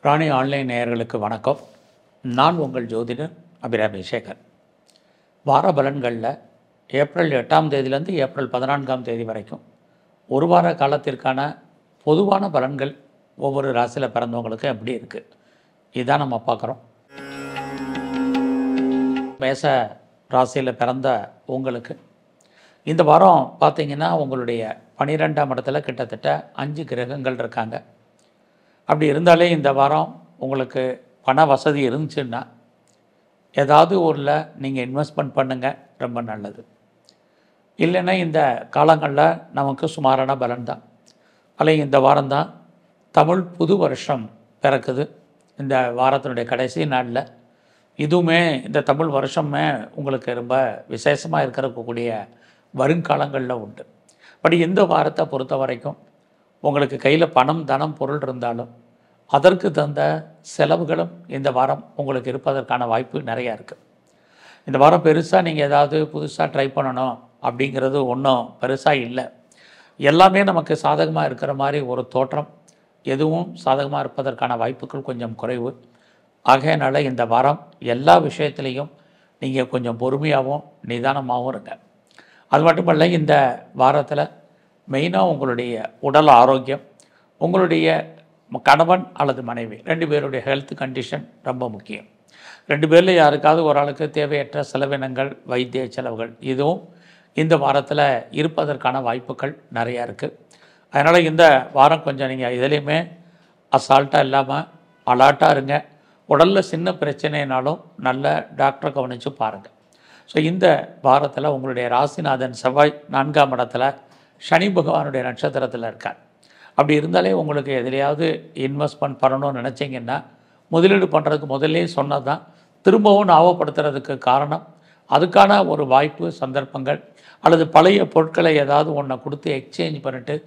ராணி online நேயர்களுக்கு வணக்கம். நான் உங்கள் ஜோதிடர் அபிராமி சேகர். வார பலன்களில் ஏப்ரல் 8ஆம் தேதியிலேருந்து ஏப்ரல் 14ஆம் தேதி வரைக்கும் ஒரு வார காலத்திற்கான பொதுவான பலன்கள் ஒவ்வொரு ராசியில் பிறந்தவங்களுக்கு எப்படி இருக்குது, இதான் நம்ம பார்க்குறோம். மேச ராசியில் பிறந்த உங்களுக்கு இந்த வாரம் பார்த்திங்கன்னா உங்களுடைய 12ஆம் இடத்துல கிட்டத்தட்ட 5 கிரகங்கள் இருக்காங்க. அப்படி இருந்தாலே இந்த வாரம் உங்களுக்கு பண வசதி இருந்துச்சுன்னா ஏதாவது ஊரில் நீங்கள் இன்வெஸ்ட்மெண்ட் பண்ணுங்கள், ரொம்ப நல்லது. இல்லைன்னா இந்த காலங்களில் நமக்கு சுமாரான பலன் தான். அதில் இந்த வாரம்தான் தமிழ் புது வருஷம் பிறக்குது. இந்த வாரத்தினுடைய கடைசி நாளில் இதுவுமே இந்த தமிழ் வருஷமே உங்களுக்கு ரொம்ப விசேஷமாக இருக்கக்கூடிய வருங்காலங்களில் உண்டு. பட் இந்த வாரத்தை பொறுத்த வரைக்கும் உங்களுக்கு கையில் பணம் தனம் பொருள் இருந்தாலும் அதற்கு தகுந்த செலவுகளும் இந்த வாரம் உங்களுக்கு இருப்பதற்கான வாய்ப்பு நிறையா இருக்குது. இந்த வாரம் பெருசாக நீங்கள் ஏதாவது புதுசாக ட்ரை பண்ணணும் அப்படிங்கிறது ஒன்றும் பெருசாக இல்லை. எல்லாமே நமக்கு சாதகமாக இருக்கிற மாதிரி ஒரு தோற்றம், எதுவும் சாதகமாக இருப்பதற்கான வாய்ப்புகள் கொஞ்சம் குறைவு. ஆகையினால இந்த வாரம் எல்லா விஷயத்துலேயும் நீங்கள் கொஞ்சம் பொறுமையாகவும் நிதானமாகவும் இருங்க. அது மட்டுமல்ல, இந்த வாரத்தில் மெயினாக உங்களுடைய உடல் ஆரோக்கியம், உங்களுடைய கணவன் அல்லது மனைவி 2 பேருடைய ஹெல்த் கண்டிஷன் ரொம்ப முக்கியம். 2 பேரில் யாருக்காவது ஒரு ஆளுக்கு தேவையற்ற செலவினங்கள், வைத்திய செலவுகள் இதுவும் இந்த வாரத்தில் இருப்பதற்கான வாய்ப்புகள் நிறையா இருக்குது. அதனால் இந்த வாரம் கொஞ்சம் நீங்கள் எதுலேயுமே அசால்ட்டாக இல்லாமல் அலர்ட்டாக இருங்க. உடலில் சின்ன பிரச்சனைனாலும் நல்ல டாக்டரை கவனித்து பாருங்கள். ஸோ இந்த வாரத்தில் உங்களுடைய ராசிநாதன் செவ்வாய் 4ஆம் இடத்துல சனி பகவானுடைய நட்சத்திரத்தில் இருக்கார். அப்படி இருந்தாலே உங்களுக்கு எதிலையாவது இன்வெஸ்ட்மெண்ட் பண்ணணும்னு நினச்சிங்கன்னா முதலீடு பண்ணுறதுக்கு முதல்லே சொன்னது தான், திரும்பவும் ஞாபகப்படுத்துறதுக்கு காரணம் அதுக்கான ஒரு வாய்ப்பு, சந்தர்ப்பங்கள் அல்லது பழைய பொருட்களை ஏதாவது ஒன்றை கொடுத்து எக்ஸ்சேஞ்ச் பண்ணிவிட்டு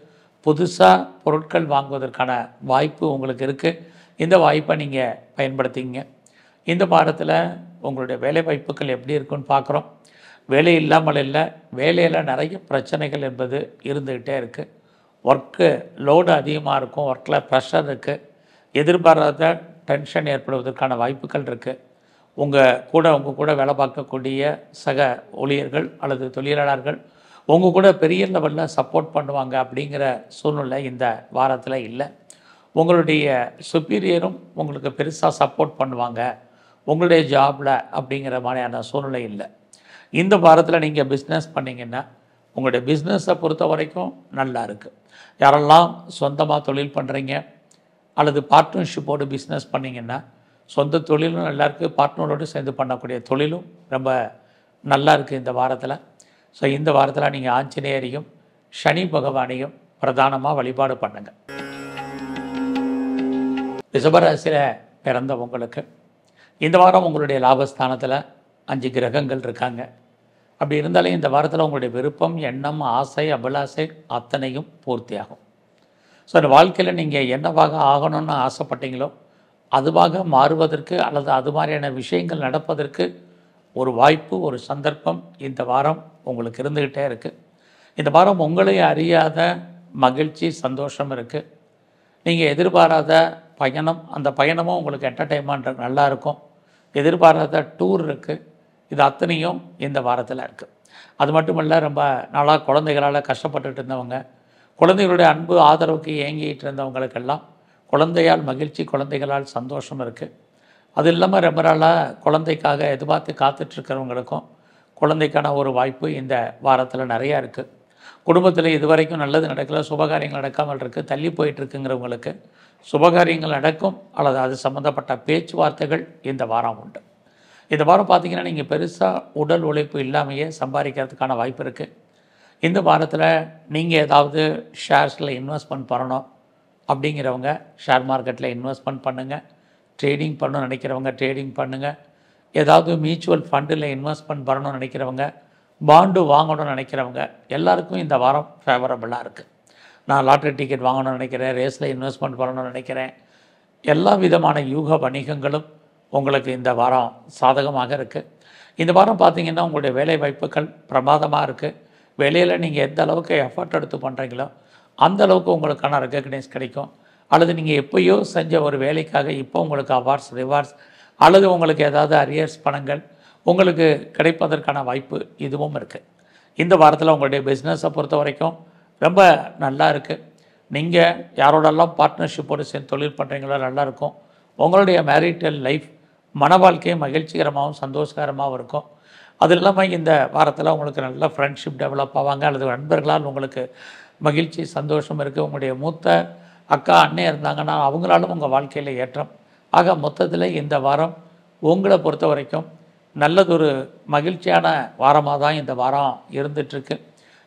புதுசாக பொருட்கள் வாங்குவதற்கான வாய்ப்பு உங்களுக்கு இருக்குது. இந்த வாய்ப்பை நீங்கள் பயன்படுத்திங்க. இந்த வாரத்தில் உங்களுடைய வேலை வாய்ப்புகள் எப்படி இருக்குன்னு பார்க்குறோம். வேலை இல்லாமல் இல்லை, வேலையில் நிறைய பிரச்சனைகள் என்பது இருந்துக்கிட்டே இருக்குது. ஒர்க்கு லோடு அதிகமாக இருக்கும், ஒர்க்கில் ப்ரெஷர் இருக்குது, எதிர்பாராத டென்ஷன் ஏற்படுவதற்கான வாய்ப்புகள் இருக்குது. உங்கள் கூட வேலை பார்க்கக்கூடிய சக ஊழியர்கள் அல்லது தொழிலாளர்கள் உங்கள் கூட பெரிய லெவலில் சப்போர்ட் பண்ணுவாங்க அப்படிங்கிற சூழ்நிலை இந்த வாரத்தில் இல்லை. உங்களுடைய சுப்பீரியரும் உங்களுக்கு பெருசாக சப்போர்ட் பண்ணுவாங்க உங்களுடைய ஜாபில் அப்படிங்கிற மாதிரியான சூழ்நிலை இல்லை. இந்த வாரத்தில் நீங்கள் பிஸ்னஸ் பண்ணிங்கன்னா உங்களுடைய பிஸ்னஸை பொறுத்த வரைக்கும் நல்லா இருக்குது. யாரெல்லாம் சொந்தமாக தொழில் பண்ணுறீங்க அல்லது பார்ட்னர்ஷிப்போடு பிஸ்னஸ் பண்ணிங்கன்னா சொந்த தொழிலும் நல்லா இருக்குது, பார்ட்னரோடு சேர்ந்து பண்ணக்கூடிய தொழிலும் ரொம்ப நல்லா இருக்குது இந்த வாரத்தில். ஸோ இந்த வாரத்தில் நீங்கள் ஆஞ்சநேயரையும் சனி பகவானையும் பிரதானமாக வழிபாடு பண்ணுங்கள். ரிஷபராசியில் பிறந்த உங்களுக்கு இந்த வாரம் உங்களுடைய லாபஸ்தானத்தில் 5 கிரகங்கள் இருக்காங்க. அப்படி இருந்தாலும் இந்த வாரத்தில் உங்களுடைய விருப்பம், எண்ணம், ஆசை, அபிலாசை அத்தனையும் பூர்த்தியாகும். ஸோ அந்த வாழ்க்கையில் நீங்கள் என்னவாக ஆகணும்னு ஆசைப்பட்டீங்களோ அதுவாக மாறுவதற்கு அல்லது அது மாதிரியான விஷயங்கள் நடப்பதற்கு ஒரு வாய்ப்பு, ஒரு சந்தர்ப்பம் இந்த வாரம் உங்களுக்கு இருந்துக்கிட்டே இருக்குது. இந்த வாரம் உங்களை அறியாத மகிழ்ச்சி, சந்தோஷம் இருக்குது. நீங்கள் எதிர்பாராத பயணம், அந்த பயணமும் உங்களுக்கு என்டர்டெயின்மெண்ட் நல்லா இருக்கும். எதிர்பாராத டூர் இருக்குது. இது அத்தனையும் இந்த வாரத்தில் இருக்குது. அது மட்டும் இல்லை, ரொம்ப நாளாக குழந்தைகளால் கஷ்டப்பட்டுட்டு இருந்தவங்க, குழந்தைகளுடைய அன்பு ஆதரவுக்கு ஏங்கிட்டு இருந்தவங்களுக்கெல்லாம் குழந்தையால் மகிழ்ச்சி, குழந்தைகளால் சந்தோஷம் இருக்குது. அது இல்லாமல் ரொம்ப நாளாக குழந்தைக்காக எதிர்பார்த்து காத்துட்ருக்கிறவங்களுக்கும் குழந்தைக்கான ஒரு வாய்ப்பு இந்த வாரத்தில் நிறையா இருக்குது. குடும்பத்தில் இதுவரைக்கும் நல்லது நடக்கலை, சுபகாரியங்கள் நடக்காமல் இருக்குது, தள்ளி போயிட்டுருக்குங்கிறவங்களுக்கு சுபகாரியங்கள் நடக்கும் அல்லது அது சம்மந்தப்பட்ட பேச்சுவார்த்தைகள் இந்த வாரம் உண்டு. இந்த வாரம் பார்த்திங்கன்னா நீங்கள் பெருசாக உடல் உழைப்பு இல்லாமையே சம்பாதிக்கிறதுக்கான வாய்ப்பு இருக்குது. இந்த வாரத்தில் நீங்கள் ஏதாவது ஷேர்ஸில் இன்வெஸ்ட்மெண்ட் பண்ணணும் அப்படிங்கிறவங்க ஷேர் மார்க்கெட்டில் இன்வெஸ்ட்மெண்ட் பண்ணுங்கள். ட்ரேடிங் பண்ணணும்னு நினைக்கிறவங்க ட்ரேடிங் பண்ணுங்கள். ஏதாவது மியூச்சுவல் ஃபண்டில் இன்வெஸ்ட்மெண்ட் பண்ணணும்னு நினைக்கிறவங்க, பாண்டு வாங்கணும்னு நினைக்கிறவங்க எல்லாருக்கும் இந்த வாரம் ஃபேவரபுளாக இருக்குது. நான் லாட்ரி டிக்கெட் வாங்கணும்னு நினைக்கிறேன், ரேஸில் இன்வெஸ்ட்மெண்ட் பண்ணணும்னு நினைக்கிறேன், எல்லா விதமான யூக வணிகங்களும் உங்களுக்கு இந்த வாரம் சாதகமாக இருக்குது. இந்த வாரம் பார்த்திங்கன்னா உங்களுடைய வேலை வாய்ப்புகள் பிரமாதமாக இருக்குது. வேலையில் நீங்கள் எந்த அளவுக்கு எஃபர்ட் எடுத்து பண்ணுறீங்களோ அந்த அளவுக்கு உங்களுக்கான ரெக்கக்னைஸ் கிடைக்கும். அல்லது நீங்கள் எப்போயோ செஞ்ச ஒரு வேலைக்காக இப்போ உங்களுக்கு அவார்ட்ஸ் ரிவார்ட்ஸ் அல்லது உங்களுக்கு ஏதாவது அரியர்ஸ் பணங்கள் உங்களுக்கு கிடைப்பதற்கான வாய்ப்பு இதுவும் இருக்குது. இந்த வாரத்தில் உங்களுடைய பிஸ்னஸை பொறுத்த வரைக்கும் ரொம்ப நல்லா இருக்குது. நீங்கள் யாரோடெல்லாம் பார்ட்னர்ஷிப்போடு சேர்ந்து தொழில் பண்ணுறீங்களோ நல்லாயிருக்கும். உங்களுடைய மேரிட்டல் லைஃப் மன வாழ்க்கையை மகிழ்ச்சிகரமாகவும் சந்தோஷகரமாகவும் இருக்கும். அது இல்லாமல் இந்த வாரத்தில் உங்களுக்கு நல்ல ஃப்ரெண்ட்ஷிப் டெவலப் ஆவாங்க, அல்லது நண்பர்களால் உங்களுக்கு மகிழ்ச்சி சந்தோஷம் இருக்குது. உங்களுடைய மூத்த அக்கா அண்ணே இருந்தாங்கன்னா அவங்களாலும் உங்கள் வாழ்க்கையில் ஏற்றம். ஆக மொத்தத்தில் இந்த வாரம் உங்களை பொறுத்த வரைக்கும் நல்லதொரு மகிழ்ச்சியான வாரமாக தான் இந்த வாரம் இருந்துகிட்ருக்கு.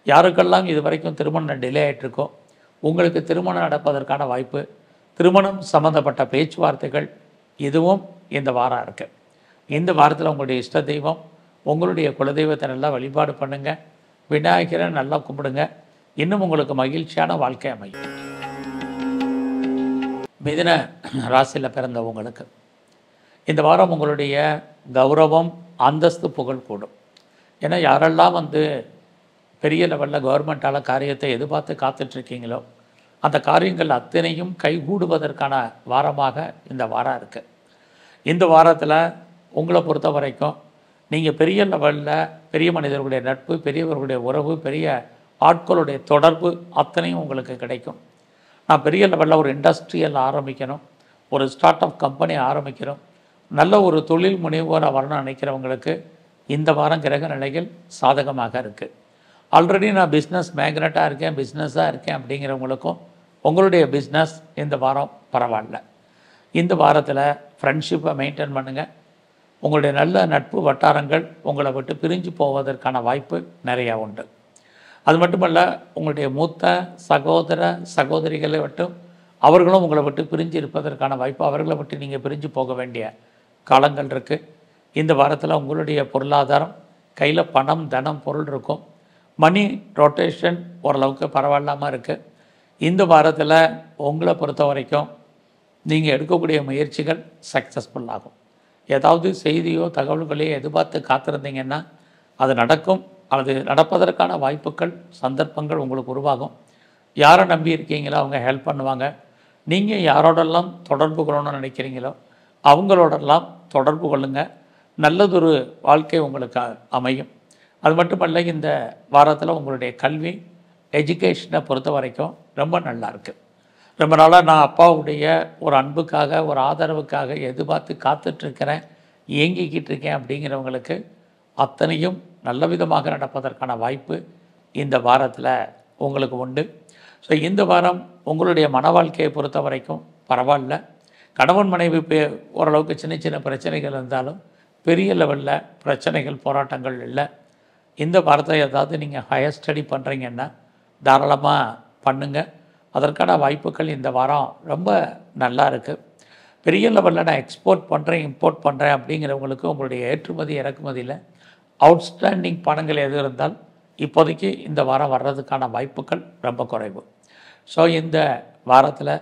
யாருக்கெல்லாம் இது வரைக்கும் திருமணம் டிலே ஆகிட்டுருக்கோ உங்களுக்கு திருமணம் நடப்பதற்கான வாய்ப்பு, திருமணம் சம்மந்தப்பட்ட பேச்சுவார்த்தைகள் இதுவும் இந்த வாரம் இருக்குது. இந்த வாரத்தில் உங்களுடைய இஷ்ட தெய்வம் உங்களுடைய குலதெய்வத்தை நல்லா வழிபாடு பண்ணுங்கள். விநாயகரை நல்லா கும்பிடுங்க. இன்னும் உங்களுக்கு மகிழ்ச்சியான வாழ்க்கை அமையும். மிதுன ராசியில் பிறந்தவங்களுக்கு இந்த வாரம் உங்களுடைய கௌரவம் அந்தஸ்து புகழ் கூடும். ஏன்னா யாரெல்லாம் பெரிய லெவலில் கவர்மெண்ட்டால் காரியத்தை எதிர்பார்த்து காத்துட்ருக்கீங்களோ அந்த காரியங்கள் அத்தனையும் கைகூடுவதற்கான வாரமாக இந்த வாரம் இருக்குது. இந்த வாரத்தில் உங்களை பொறுத்த வரைக்கும் நீங்கள் பெரிய லெவலில் பெரிய மனிதர்களுடைய நட்பு, பெரியவர்களுடைய உறவு, பெரிய ஆட்களுடைய தொடர்பு அத்தனையும் உங்களுக்கு கிடைக்கும். நான் பெரிய லெவலில் ஒரு இண்டஸ்ட்ரியல் ஆரம்பிக்கணும், ஒரு ஸ்டார்ட் அப் கம்பெனி ஆரம்பிக்கணும், நல்ல ஒரு தொழில் முனைவோராக வரணும்னு நினைக்கிறவங்களுக்கு இந்த வாரம் கிரக நிலைகள் சாதகமாக இருக்குது. ஆல்ரெடி நான் பிஸ்னஸ் மேக்னட்டாக இருக்கேன், பிஸ்னஸாக இருக்கேன் அப்படிங்கிறவங்களுக்கும் உங்களுடைய பிஸ்னஸ் இந்த வாரம் பரவாயில்ல. இந்த வாரத்தில் ஃப்ரெண்ட்ஷிப்பை மெயின்டைன் பண்ணுங்கள். உங்களுடைய நல்ல நட்பு வட்டாரங்கள் உங்களை விட்டு பிரிஞ்சு போவதற்கான வாய்ப்பு நிறையா உண்டு. அது மட்டுமல்ல, உங்களுடைய மூத்த சகோதர சகோதரிகளை விட்டு அவர்களும் உங்களை விட்டு பிரிஞ்சு இருப்பதற்கான வாய்ப்பு, அவர்களை விட்டு நீங்கள் பிரிஞ்சு போக வேண்டிய காலங்கள் இருக்குது. இந்த வாரத்தில் உங்களுடைய பொருளாதாரம் கையில் பணம் தனம் பொருள் இருக்கும். மணி ரொட்டேஷன் ஓரளவுக்கு பரவாயில்லாமல் இருக்குது. இந்த வாரத்தில் உங்களை பொறுத்த வரைக்கும் நீங்கள் எடுக்கக்கூடிய முயற்சிகள் சக்ஸஸ்ஃபுல் ஆகும். ஏதாவது செய்தியோ தகவல்களையோ எதிர்பார்த்து காத்திருந்தீங்கன்னா அது நடக்கும், அல்லது நடப்பதற்கான வாய்ப்புகள் சந்தர்ப்பங்கள் உங்களுக்கு உருவாகும். யாரை நம்பி இருக்கீங்களோ அவங்க ஹெல்ப் பண்ணுவாங்க. நீங்கள் யாரோடெல்லாம் தொடர்பு கொள்ளணும்னு நினைக்கிறீங்களோ அவங்களோடெல்லாம் தொடர்பு கொள்ளுங்கள். நல்லதொரு வாழ்க்கை உங்களுக்கு அமையும். அது மட்டுமல்ல, இந்த வாரத்தில் உங்களுடைய கல்வி எஜுகேஷனை பொறுத்த வரைக்கும் ரொம்ப நல்லா இருக்குது. ரொம்ப நாளாக நான் அப்பாவுடைய ஒரு அன்புக்காக ஒரு ஆதரவுக்காக எதிர்பார்த்து காத்துட்ருக்கிறேன், இயங்கிக்கிட்டு இருக்கேன் அப்படிங்கிறவங்களுக்கு அத்தனையும் நல்ல விதமாக நடப்பதற்கான வாய்ப்பு இந்த வாரத்தில் உங்களுக்கு உண்டு. ஸோ இந்த வாரம் உங்களுடைய மன வாழ்க்கையை பொறுத்த வரைக்கும் பரவாயில்ல. கணவன் மனைவி ஓரளவுக்கு சின்ன சின்ன பிரச்சனைகள் இருந்தாலும் பெரிய லெவலில் பிரச்சனைகள் போராட்டங்கள் இல்லை. இந்த வாரத்தை ஏதாவது நீங்கள் ஹையர் ஸ்டடி பண்ணுறீங்கன்னா தாராளமாக பண்ணுங்கள். அதற்கான வாய்ப்புகள் இந்த வாரம் ரொம்ப நல்லா இருக்குது. பெரிய லெவலில் நான் எக்ஸ்போர்ட் பண்ணுறேன் இம்போர்ட் பண்ணுறேன் அப்படிங்கிறவங்களுக்கு உங்களுடைய ஏற்றுமதி இறக்குமதியில் அவுட்ஸ்டாண்டிங் பணங்கள் எது இருந்தால் இப்போதைக்கு இந்த வாரம் வர்றதுக்கான வாய்ப்புகள் ரொம்ப குறைவு. ஸோ இந்த வாரத்தில்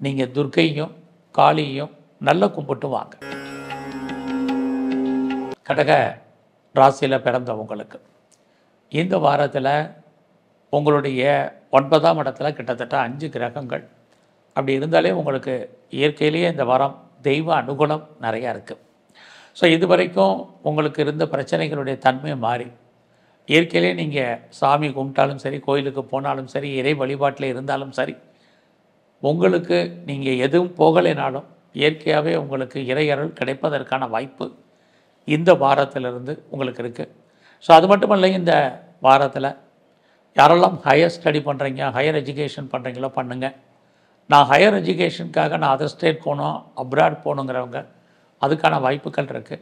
நீங்கள் துர்க்கையும் காளியையும் நல்ல கும்பிட்டு வாங்க. கடக ராசியில் பிறந்தவங்களுக்கு இந்த வாரத்தில் உங்களுடைய 9ஆம் இடத்துல கிட்டத்தட்ட 5 கிரகங்கள். அப்படி இருந்தாலே உங்களுக்கு இயற்கையிலேயே இந்த வாரம் தெய்வ அனுகூலம் நிறையா இருக்குது. ஸோ இது வரைக்கும் உங்களுக்கு இருந்த பிரச்சனைகளுடைய தன்மை மாறி இயற்கையிலே நீங்கள் சாமி கும்பிட்டாலும் சரி, கோயிலுக்கு போனாலும் சரி, இறை வழிபாட்டில் இருந்தாலும் சரி, உங்களுக்கு நீங்கள் எதுவும் போகலைனாலும் இயற்கையாகவே உங்களுக்கு இறையருள் கிடைப்பதற்கான வாய்ப்பு இந்த வாரத்திலிருந்து உங்களுக்கு இருக்குது. ஸோ அது மட்டுமல்ல, இந்த வாரத்தில் யாரெல்லாம் ஹையர் ஸ்டடி பண்ணுறீங்க, ஹையர் எஜுகேஷன் பண்ணுறீங்களோ பண்ணுங்கள். நான் ஹையர் எஜுகேஷனுக்காக நான் அதர் ஸ்டேட் போகணும், அப்ராட் போகணுங்கிறவங்க அதுக்கான வாய்ப்புகள் இருக்குது.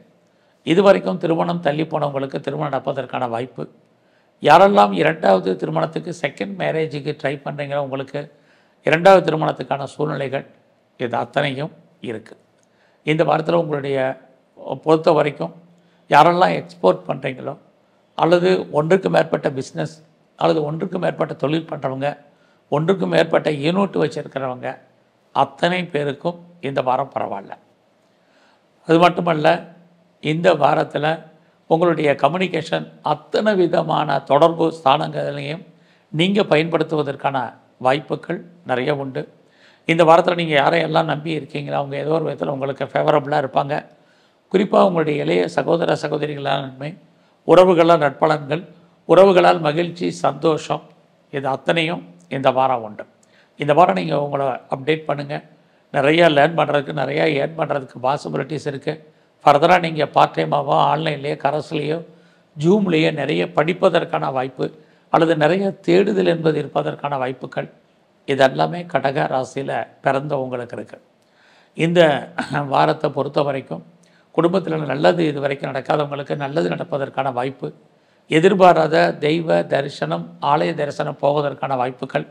இது வரைக்கும் திருமணம் தள்ளி போனவங்களுக்கு திருமணம் நடப்பதற்கான வாய்ப்பு. யாரெல்லாம் 2வது திருமணத்துக்கு செகண்ட் மேரேஜுக்கு ட்ரை பண்ணுறீங்களோ உங்களுக்கு 2வது திருமணத்துக்கான சூழ்நிலைகள் இது அத்தனையும் இருக்குது. இந்த வாரத்தில் உங்களுடைய பொறுத்த வரைக்கும் யாரெல்லாம் எக்ஸ்போர்ட் பண்ணுறீங்களோ அல்லது ஒன்றுக்கு மேற்பட்ட பிஸ்னஸ் அல்லது ஒன்றுக்கு மேற்பட்ட தொழில் பண்ணுறவங்க, ஒன்றுக்கு மேற்பட்ட யூனிட் வச்சுருக்கிறவங்க அத்தனை பேருக்கும் இந்த வாரம் பரவாயில்ல. அது மட்டுமல்ல, இந்த வாரத்தில் உங்களுடைய கம்யூனிகேஷன் அத்தனை விதமான தொடர்பு ஸ்தானங்களையும் நீங்கள் பயன்படுத்துவதற்கான வாய்ப்புகள் நிறைய உண்டு. இந்த வாரத்தில் நீங்கள் யாரையெல்லாம் நம்பி இருக்கீங்களோ அவங்க ஏதோ ஒரு விதத்தில் உங்களுக்கு ஃபேவரபுளாக இருப்பாங்க. குறிப்பாக உங்களுடைய இளைய சகோதர சகோதரிகளால் நன்மை, உறவுகளால் நற்பலன்கள், உறவுகளால் மகிழ்ச்சி, சந்தோஷம், இது அத்தனையும் இந்த வாரம் உண்டு. இந்த வாரம் நீங்கள் உங்களை அப்டேட் பண்ணுங்கள். நிறையா லேர்ன் பண்ணுறதுக்கு, நிறையா ஏர்ன் பண்ணுறதுக்கு பாசிபிலிட்டிஸ் இருக்குது. ஃபர்தராக நீங்கள் பார்ட் டைமாகவோ ஆன்லைன்லேயோ கரஸ்லேயோ ஜூம்லேயோ நிறைய படிப்பதற்கான வாய்ப்பு அல்லது நிறைய தேடுதல் என்பது இருப்பதற்கான வாய்ப்புகள் இதெல்லாமே கடக ராசியில் பிறந்த உங்களுக்கு இருக்குது. இந்த வாரத்தை பொறுத்த வரைக்கும் குடும்பத்தில் நல்லது இது வரைக்கும் நடக்காதவங்களுக்கு நல்லது நடப்பதற்கான வாய்ப்பு, எதிர்பாராத தெய்வ தரிசனம், ஆலய தரிசனம் போவதற்கான வாய்ப்புகள்,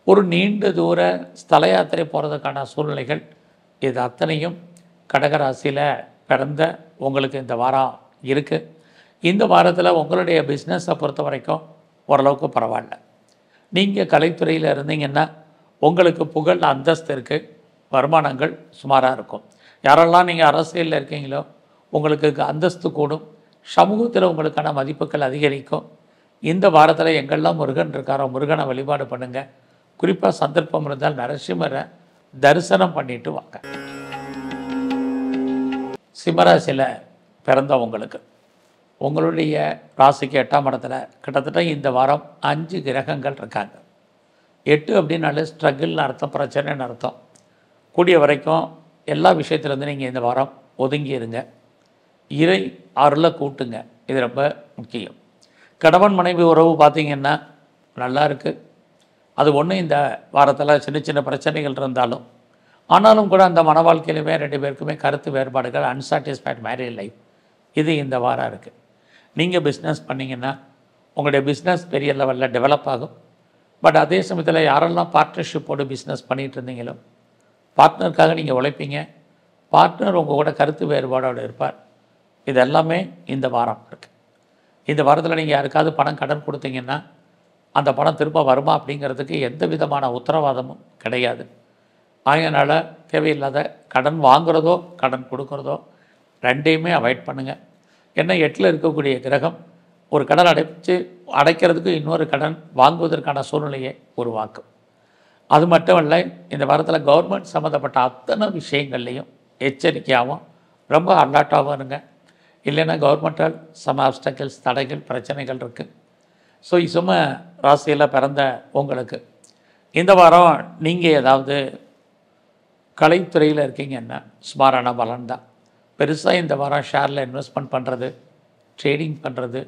ஒரு நீண்ட தூர ஸ்தல யாத்திரை போகிறதுக்கான சூழ்நிலைகள், இது அத்தனையும் கடகராசியில் பிறந்த உங்களுக்கு இந்த வாரம் இருக்குது. இந்த வாரத்தில் உங்களுடைய பிஸ்னஸை பொறுத்த வரைக்கும் ஓரளவுக்கு பரவாயில்ல. நீங்கள் கலைத்துறையில் இருந்தீங்கன்னா உங்களுக்கு புகழ் அந்தஸ்து இருக்குது, வருமானங்கள் சுமாராக இருக்கும். யாரெல்லாம் நீங்கள் அரசியலில் இருக்கீங்களோ உங்களுக்கு அந்தஸ்து கூடும், சமூகத்தில் உங்களுக்கான மதிப்புகள் அதிகரிக்கும். இந்த வாரத்தில் எங்கெல்லாம் முருகன் இருக்காரோ முருகனை வழிபாடு பண்ணுங்கள். குறிப்பாக சந்தர்ப்பம் இருந்தால் நரசிம்மரை தரிசனம் பண்ணிட்டு வாங்க. சிம்மராசியில் பிறந்தவங்களுக்கு உங்களுடைய ராசிக்கு 8ஆம் இடத்துல கிட்டத்தட்ட இந்த வாரம் 5 கிரகங்கள் இருக்காங்க. 8 அப்படின்னாலே ஸ்ட்ரகிள்னு அர்த்தம், பிரச்சனைன்னு அர்த்தம். கூடிய வரைக்கும் எல்லா விஷயத்துலேருந்து நீங்கள் இந்த வாரம் ஒதுங்கி இருங்க. இறை அருளை கூட்டுங்க, இது ரொம்ப முக்கியம். கணவன் மனைவி உறவு பார்த்திங்கன்னா நல்லா இருக்குது. அது ஒன்று இந்த வாரத்தில் சின்ன சின்ன பிரச்சனைகள் இருந்தாலும் ஆனாலும் கூட அந்த மன வாழ்க்கையிலுமே 2 பேருக்குமே கருத்து வேறுபாடுகள், அன்சாட்டிஸ்ஃபைட் மேரேஜ் லைஃப், இது இந்த வாரம் இருக்குது. நீங்கள் பிஸ்னஸ் பண்ணிங்கன்னா உங்களுடைய பிஸ்னஸ் பெரிய லெவலில் டெவலப் ஆகும். பட் அதே சமயத்தில் யாரெல்லாம் பார்ட்னர்ஷிப்போடு பிஸ்னஸ் பண்ணிகிட்டு இருந்தீங்களோ பார்ட்னருக்காக நீங்கள் உழைப்பீங்க. பார்ட்னர் உங்கள் கூட கருத்து வேறுபாடோடு இருப்பார். இது எல்லாமே இந்த வாரம் இருக்குது. இந்த வாரத்தில் நீங்கள் யாருக்காவது பணம் கடன் கொடுத்தீங்கன்னா அந்த பணம் திரும்ப வருமா அப்படிங்கிறதுக்கு எந்த விதமான உத்தரவாதமும் கிடையாது. அதனால் தேவையில்லாத கடன் வாங்குறதோ கடன் கொடுக்குறதோ ரெண்டையுமே அவாய்ட் பண்ணுங்கள். ஏன்னா 8ல் இருக்கக்கூடிய கிரகம் ஒரு கடன் அடைக்கிறதுக்கு இன்னொரு கடன் வாங்குவதற்கான சூழ்நிலையை உருவாக்கும். அது மட்டும் இல்லை, இந்த வாரத்தில் கவர்மெண்ட் சம்மந்தப்பட்ட அத்தனை விஷயங்கள்லேயும் எச்சரிக்கையாகவும் ரொம்ப அலர்ட்டாகவும் இருங்க. இல்லைன்னா கவர்மெண்டால் சம ஆப்ஸ்டக்கிள்ஸ், தடைகள், பிரச்சனைகள் இருக்குது. ஸோ சும ராசியில் பிறந்த உங்களுக்கு இந்த வாரம் நீங்கள் ஏதாவது கலைத்துறையில் இருக்கீங்கன்னா சுமாரான பலன் தான். பெருசாக இந்த வாரம் ஷேரில் இன்வெஸ்ட்மெண்ட் பண்ணுறது, ட்ரேடிங் பண்ணுறது,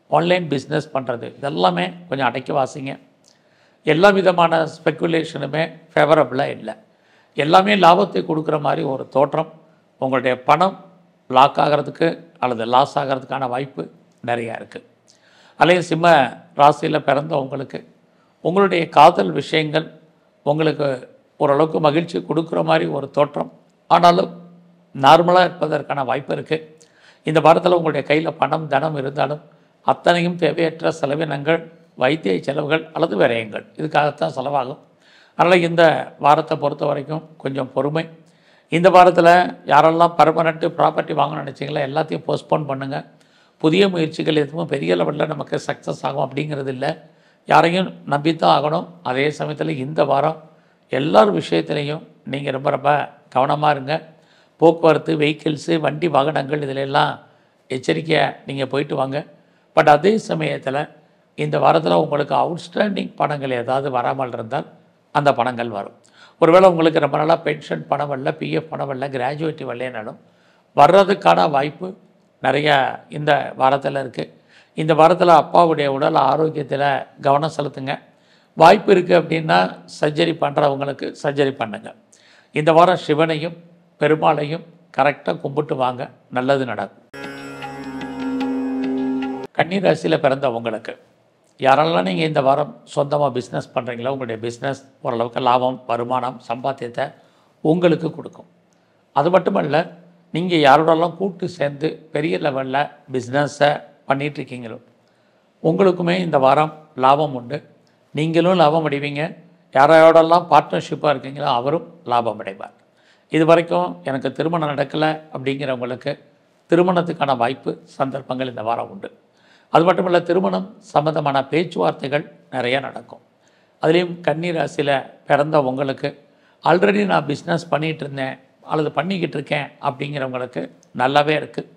ஆன்லைன் பிஸ்னஸ் பண்ணுறது, இதெல்லாமே கொஞ்சம் அடக்கி வாசிங்க. எல்லா விதமான ஸ்பெக்குலேஷனுமே ஃபேவரபுளாக இல்லை. எல்லாமே லாபத்தை கொடுக்குற மாதிரி ஒரு தோற்றம். உங்களுடைய பணம் லாக் ஆகிறதுக்கு அல்லது லாஸ் ஆகிறதுக்கான வாய்ப்பு நிறையா இருக்குது. அதே சிம்ம ராசியில் பிறந்த உங்களுக்கு உங்களுடைய காதல் விஷயங்கள் உங்களுக்கு ஓரளவுக்கு மகிழ்ச்சி கொடுக்குற மாதிரி ஒரு தோற்றம், ஆனாலும் நார்மலாக இருப்பதற்கான வாய்ப்பு இருக்குது. இந்த வாரத்தில் உங்களுடைய கையில் பணம் தனம் இருந்தாலும் அத்தனையும் தேவையற்ற செலவினங்கள், வைத்திய செலவுகள் அல்லது விரயங்கள், இதுக்காகத்தான் செலவாகும். அதனால் இந்த வாரத்தை பொறுத்த வரைக்கும் கொஞ்சம் பொறுமை. இந்த வாரத்தில் யாரெல்லாம் பர்மனெண்ட்டு ப்ராப்பர்ட்டி வாங்கணும்னு நினச்சிங்களோ எல்லாத்தையும் போஸ்ட்போன் பண்ணுங்கள். புதிய முயற்சிகள் எதுவும் பெரிய லெவலில் நமக்கு சக்ஸஸ் ஆகும் அப்படிங்கிறது இல்லை. யாரையும் நம்பித்தான் ஆகணும். அதே சமயத்தில் இந்த வாரம் எல்லார் விஷயத்துலேயும் நீங்கள் ரொம்ப ரொம்ப கவனமாக இருங்க. போக்குவரத்து, வெஹிக்கிள்ஸு, வண்டி வாகனங்கள் இதிலெல்லாம் எச்சரிக்கையாக நீங்கள் போயிட்டு வாங்க. பட் அதே சமயத்தில் இந்த வாரத்தில் உங்களுக்கு அவுட்ஸ்டாண்டிங் பணங்கள் ஏதாவது வராமல் இருந்தால் அந்த பணங்கள் வரும். ஒருவேளை உங்களுக்கு ரொம்ப நாளாக பென்ஷன் பணம் வரல, பிஎஃப் பணம் வரல, கிராஜுவேட்டி வரலனாலும் வர்றதுக்கான வாய்ப்பு நிறையா இந்த வாரத்தில் இருக்குது. இந்த வாரத்தில் அப்பாவுடைய உடல் ஆரோக்கியத்தில் கவனம் செலுத்துங்க. வாய்ப்பு இருக்குது அப்படின்னா சர்ஜரி பண்ணுறவங்களுக்கு சர்ஜரி பண்ணுங்கள். இந்த வாரம் சிவனையும் பெருமாளையும் கரெக்டாக கும்பிட்டு வாங்க, நல்லது நடக்கும். கன்னி ராசியில் பிறந்தவங்களுக்கு யாரெல்லாம் நீங்கள் இந்த வாரம் சொந்தமாக பிஸ்னஸ் பண்ணுறீங்களோ உங்களுடைய பிஸ்னஸ் ஓரளவுக்கு லாபம், வருமானம், சம்பாத்தியத்தை உங்களுக்கு கொடுக்கும். அது மட்டுமல்ல, நீங்கள் யாரோடலாம் கூட்டு சேர்ந்து பெரிய லெவலில் பிஸ்னஸை பண்ணிகிட்ருக்கீங்களோ உங்களுக்குமே இந்த வாரம் லாபம் உண்டு. நீங்களும் லாபம் அடைவீங்க. யாரோடலாம் பார்ட்னர்ஷிப்பாக இருக்கீங்களோ அவரும் லாபம் அடைவார். இது வரைக்கும் எனக்கு திருமணம் நடக்கலை அப்படிங்கிறவங்களுக்கு திருமணத்துக்கான வாய்ப்பு, சந்தர்ப்பங்கள் இந்த வாரம் உண்டு. அது மட்டும் இல்லை, திருமணம் சம்மந்தமான பேச்சுவார்த்தைகள் நிறையா நடக்கும். அதுலேயும் கன்னி ராசியில் பிறந்த உங்களுக்கு ஆல்ரெடி நான் பிஸ்னஸ் பண்ணிகிட்டு இருந்தேன் அல்லது பண்ணிக்கிட்டு இருக்கேன் அப்படிங்கிறவங்களுக்கு நல்லாவே இருக்குது.